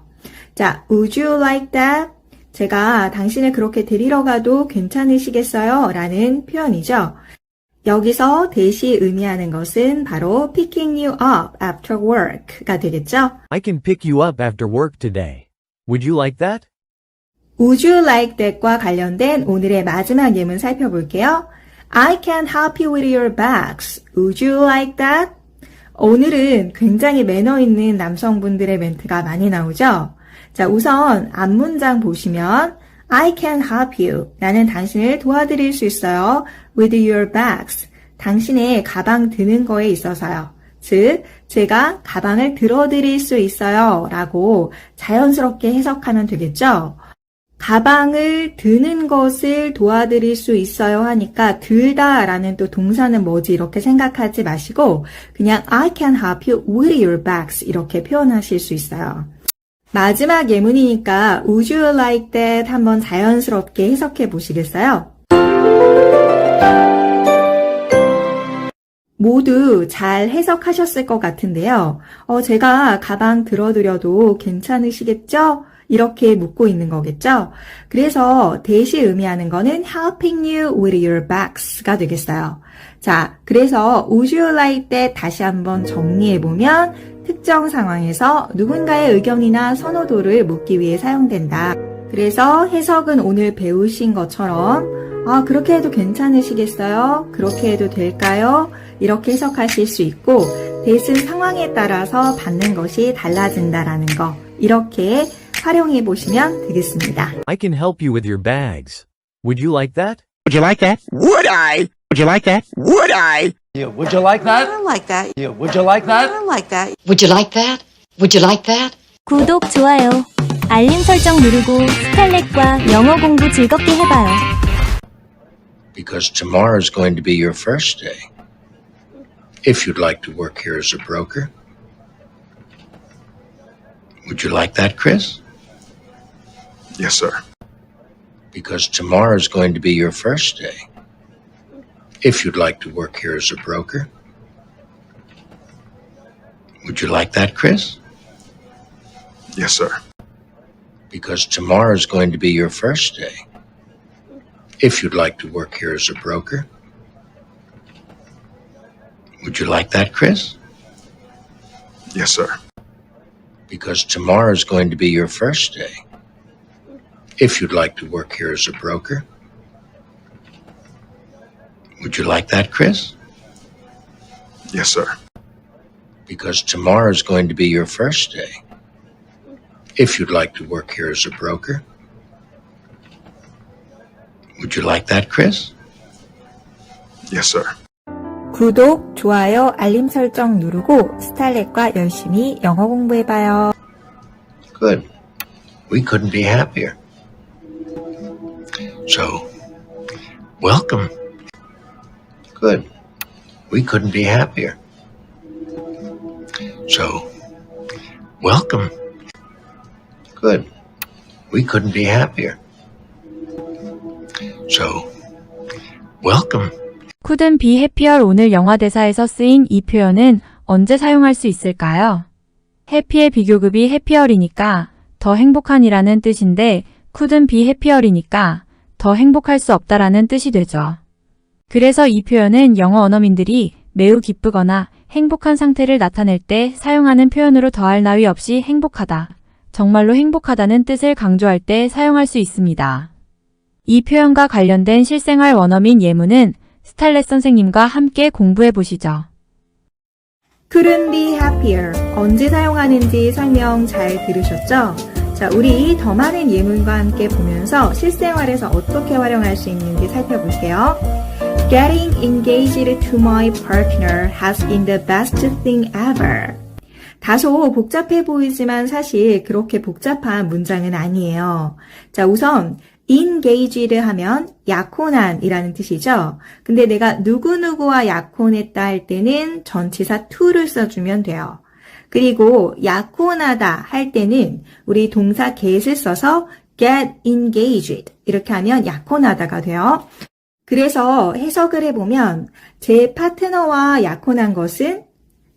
자, would you like that? 제가 당신을 그렇게 데리러 가도 괜찮으시겠어요? 라는 표현이죠. 여기서 that이 의미하는 것은 바로 picking you up after work가 되겠죠. I can pick you up after work today. Would you like that? Would you like that과 관련된 오늘의 마지막 예문 살펴볼게요. I can help you with your bags. Would you like that? 오늘은 굉장히 매너 있는 남성분들의 멘트가 많이 나오죠. 자, 우선 앞문장 보시면 I can help you. 나는 당신을 도와드릴 수 있어요. With your bags. 당신의 가방 드는 거에 있어서요. 즉, 제가 가방을 들어드릴 수 있어요. 라고 자연스럽게 해석하면 되겠죠. 가방을 드는 것을 도와드릴 수 있어요 하니까 들다 라는 또 동사는 뭐지 이렇게 생각하지 마시고 그냥 I can help you with your bags 이렇게 표현하실 수 있어요. 마지막 예문이니까 Would you like that 한번 자연스럽게 해석해 보시겠어요? 모두 잘 해석하셨을 것 같은데요. 제가 가방 들어드려도 괜찮으시겠죠? 이렇게 묻고 있는 거겠죠? 그래서 that이 의미하는 거는 helping you with your bags가 되겠어요. 자, 그래서 would you like that 다시 한번 정리해보면 특정 상황에서 누군가의 의견이나 선호도를 묻기 위해 사용된다. 그래서 해석은 오늘 배우신 것처럼 그렇게 해도 괜찮으시겠어요? 그렇게 해도 될까요? 이렇게 해석하실 수 있고 that은 상황에 따라서 받는 것이 달라진다라는 거 이렇게 활용해 보시면 되겠습니다. I can help you with your bags. Would you like that? Would you like that? Would I? Would you like that? Would I? Yeah, would you like that? I like that. Yeah, would you like that? I like that. Would you like that? Would you like that? 구독, 좋아요, 알림 설정 누르고 스칼렛과 영어 공부 즐겁게 해봐요. Because tomorrow is going to be your first day. If you'd like to work here as a broker. Would you like that, Chris? Yes, sir. Because tomorrow is going to be your first day. If you'd like to work here as a broker. Would you like that, Chris? Yes, sir. Because tomorrow is going to be your first day. If you'd like to work here as a broker. Would you like that, Chris? Yes, sir. Because tomorrow is going to be your first day. If you'd like to work here as a broker. Would you like that, Chris? Yes, sir. Because tomorrow is going to be your first day. If you'd like to work here as a broker. Would you like that, Chris? Yes, sir. Because tomorrow is going to be your first day. Because tomorrow is going to be your first day. If you'd like to work here as a broker. Would you like that, Chris? Yes, sir. Because tomorrow is going to be your first day. if you'd like to work here as a broker. Would you like that, Chris? Yes, sir. 구독, 좋아요, 알림 설정 누르고 스탈렛과 열심히 영어 공부해봐요. Good. We couldn't be happier. So, welcome. Good. We couldn't be happier. So, welcome. Good. We couldn't be happier. So, welcome. couldn't be happier 오늘 영화 대사에서 쓰인 이 표현은 언제 사용할 수 있을까요? 해피의 비교급이 해피얼이니까 더 행복한이라는 뜻인데 couldn't be happier이니까 더 행복할 수 없다라는 뜻이 되죠. 그래서 이 표현은 영어 언어민들이 매우 기쁘거나 행복한 상태를 나타낼 때 사용하는 표현으로 더할 나위 없이 행복하다, 정말로 행복하다는 뜻을 강조할 때 사용할 수 있습니다. 이 표현과 관련된 실생활 원어민 예문은 스탈렛 선생님과 함께 공부해 보시죠. couldn't be happier. 언제 사용하는지 설명 잘 들으셨죠? 자, 우리 더 많은 예문과 함께 보면서 실생활에서 어떻게 활용할 수 있는지 살펴볼게요. Getting engaged to my partner has been the best thing ever. 다소 복잡해 보이지만 사실 그렇게 복잡한 문장은 아니에요. 자, 우선 engaged 하면 약혼한이라는 뜻이죠. 근데 내가 누구누구와 약혼했다 할 때는 전치사 to를 써주면 돼요. 그리고 약혼하다 할 때는 우리 동사 get을 써서 get engaged 이렇게 하면 약혼하다가 돼요. 그래서 해석을 해보면 제 파트너와 약혼한 것은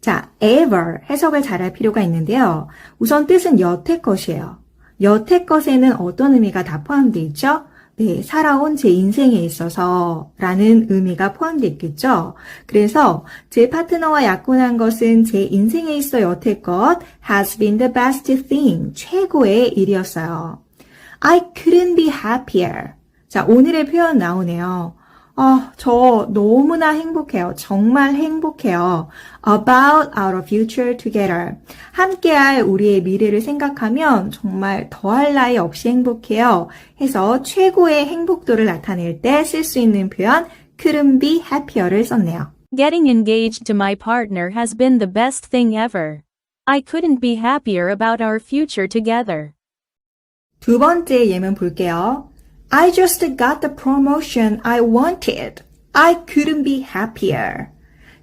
자, ever 해석을 잘할 필요가 있는데요. 우선 뜻은 여태껏이에요. 여태껏에는 어떤 의미가 다 포함되어 있죠? 네, 살아온 제 인생에 있어서 라는 의미가 포함되어 있겠죠? 그래서 제 파트너와 약혼한 것은 제 인생에 있어 여태껏 has been the best thing, 최고의 일이었어요. I couldn't be happier. 자, 오늘의 표현 나오네요. 저 너무나 행복해요. 정말 행복해요. About our future together. 함께할 우리의 미래를 생각하면 정말 더할 나위 없이 행복해요. 해서 최고의 행복도를 나타낼 때 쓸 수 있는 표현 couldn't be happier를 썼네요. Getting engaged to my partner has been the best thing ever. I couldn't be happier about our future together. 두 번째 예문 볼게요. I just got the promotion I wanted. I couldn't be happier.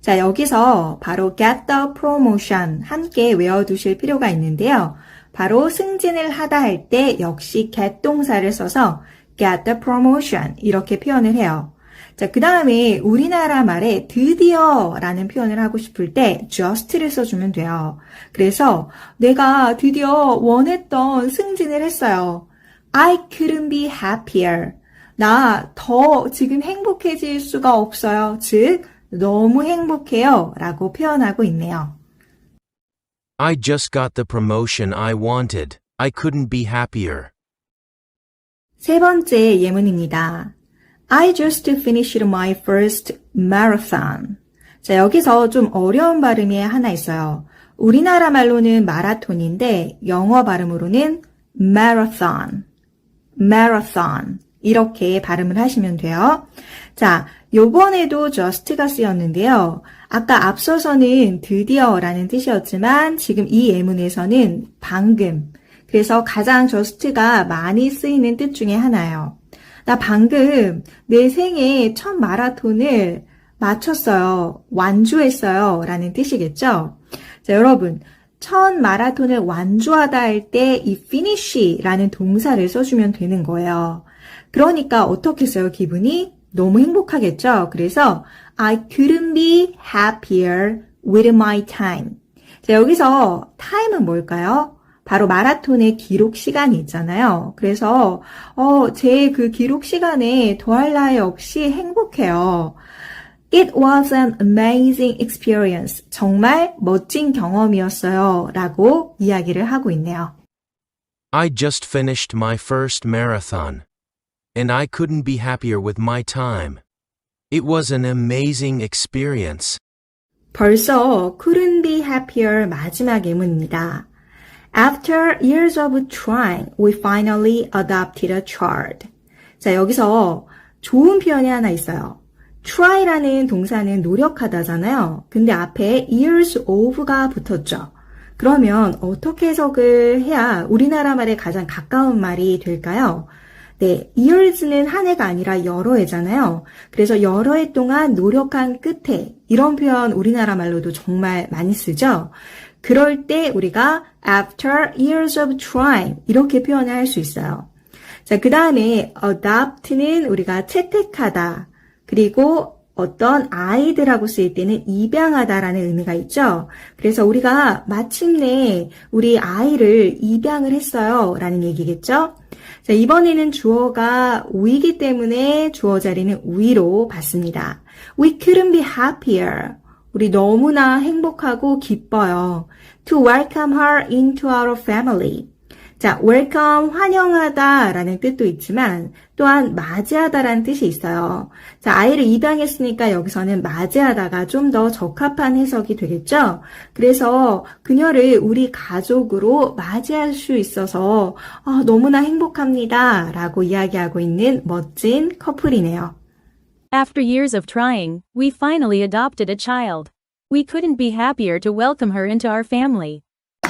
자, 여기서 바로 get the promotion 함께 외워두실 필요가 있는데요. 바로 승진을 하다 할 때 역시 get 동사를 써서 get the promotion 이렇게 표현을 해요. 자, 그 다음에 우리나라 말에 드디어 라는 표현을 하고 싶을 때 just를 써주면 돼요. 그래서 내가 드디어 원했던 승진을 했어요. I couldn't be happier. 나 더 지금 행복해질 수가 없어요. 즉, 너무 행복해요. 라고 표현하고 있네요. I just got the promotion I wanted. I couldn't be happier. 세 번째 예문입니다. I just finished my first marathon. 자, 여기서 좀 어려운 발음이 하나 있어요. 우리나라 말로는 마라톤인데 영어 발음으로는 marathon. marathon 이렇게 발음을 하시면 돼요. 자, 요번에도 just가 쓰였는데요. 아까 앞서서는 드디어라는 뜻이었지만 지금 이 예문에서는 방금, 그래서 가장 just가 많이 쓰이는 뜻 중에 하나예요. 나 방금 내 생애 첫 마라톤을 마쳤어요. 완주했어요. 라는 뜻이겠죠. 자, 여러분. 첫 마라톤을 완주하다 할 때 이 finish라는 동사를 써주면 되는 거예요. 그러니까 어떻게 써요, 기분이? 너무 행복하겠죠? 그래서 I couldn't be happier with my time. 자, 여기서 time은 뭘까요? 바로 마라톤의 기록 시간이 있잖아요. 그래서 제 그 기록 시간에 더할 나위 없이 행복해요. It was an amazing experience. 정말 멋진 경험이었어요. 라고 이야기를 하고 있네요. I just finished my first marathon. And I couldn't be happier with my time. It was an amazing experience. 벌써 couldn't be happier 마지막 예문입니다. After years of trying, we finally adopted a child. 자, 여기서 좋은 표현이 하나 있어요. try라는 동사는 노력하다잖아요. 근데 앞에 years of가 붙었죠. 그러면 어떻게 해석을 해야 우리나라 말에 가장 가까운 말이 될까요? 네, years는 한 해가 아니라 여러 해잖아요. 그래서 여러 해 동안 노력한 끝에 이런 표현 우리나라 말로도 정말 많이 쓰죠. 그럴 때 우리가 after years of trying 이렇게 표현을 할 수 있어요. 자, 그 다음에 adopt는 우리가 채택하다 그리고 어떤 아이들하고 쓰일 때는 입양하다라는 의미가 있죠. 그래서 우리가 마침내 우리 아이를 입양을 했어요 라는 얘기겠죠. 자, 이번에는 주어가 we이기 때문에 주어 자리는 we로 받습니다. We couldn't be happier. 우리 너무나 행복하고 기뻐요. To welcome her into our family. 자, welcome, 환영하다 라는 뜻도 있지만 또한 맞이하다라는 뜻이 있어요. 자, 아이를 입양했으니까 여기서는 맞이하다가 좀 더 적합한 해석이 되겠죠? 그래서 그녀를 우리 가족으로 맞이할 수 있어서 너무나 행복합니다 라고 이야기하고 있는 멋진 커플이네요. After years of trying, we finally adopted a child. We couldn't be happier to welcome her into our family.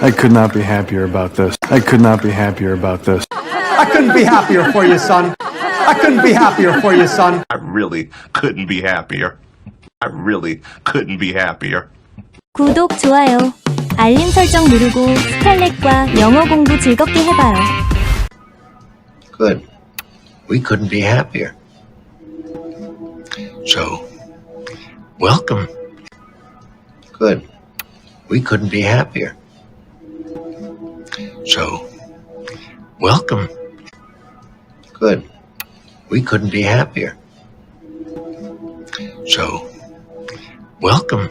I could not be happier about this. I could not be happier about this. I couldn't be happier for you, son. I couldn't be happier for you, son. I really couldn't be happier. I really couldn't be happier. 구독, 좋아요, 알림 설정 누르고 스칼렛과 영어 공부 즐겁게 해봐요. Good. We couldn't be happier. So, welcome. Good. We couldn't be happier. So, welcome. Good. We couldn't be happier. So, welcome.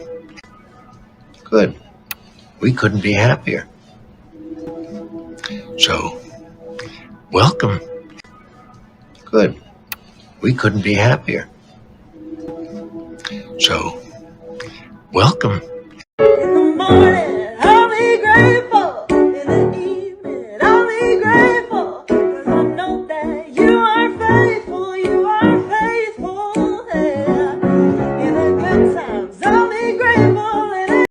Good. We couldn't be happier. So, welcome. Good. We couldn't be happier. So, welcome.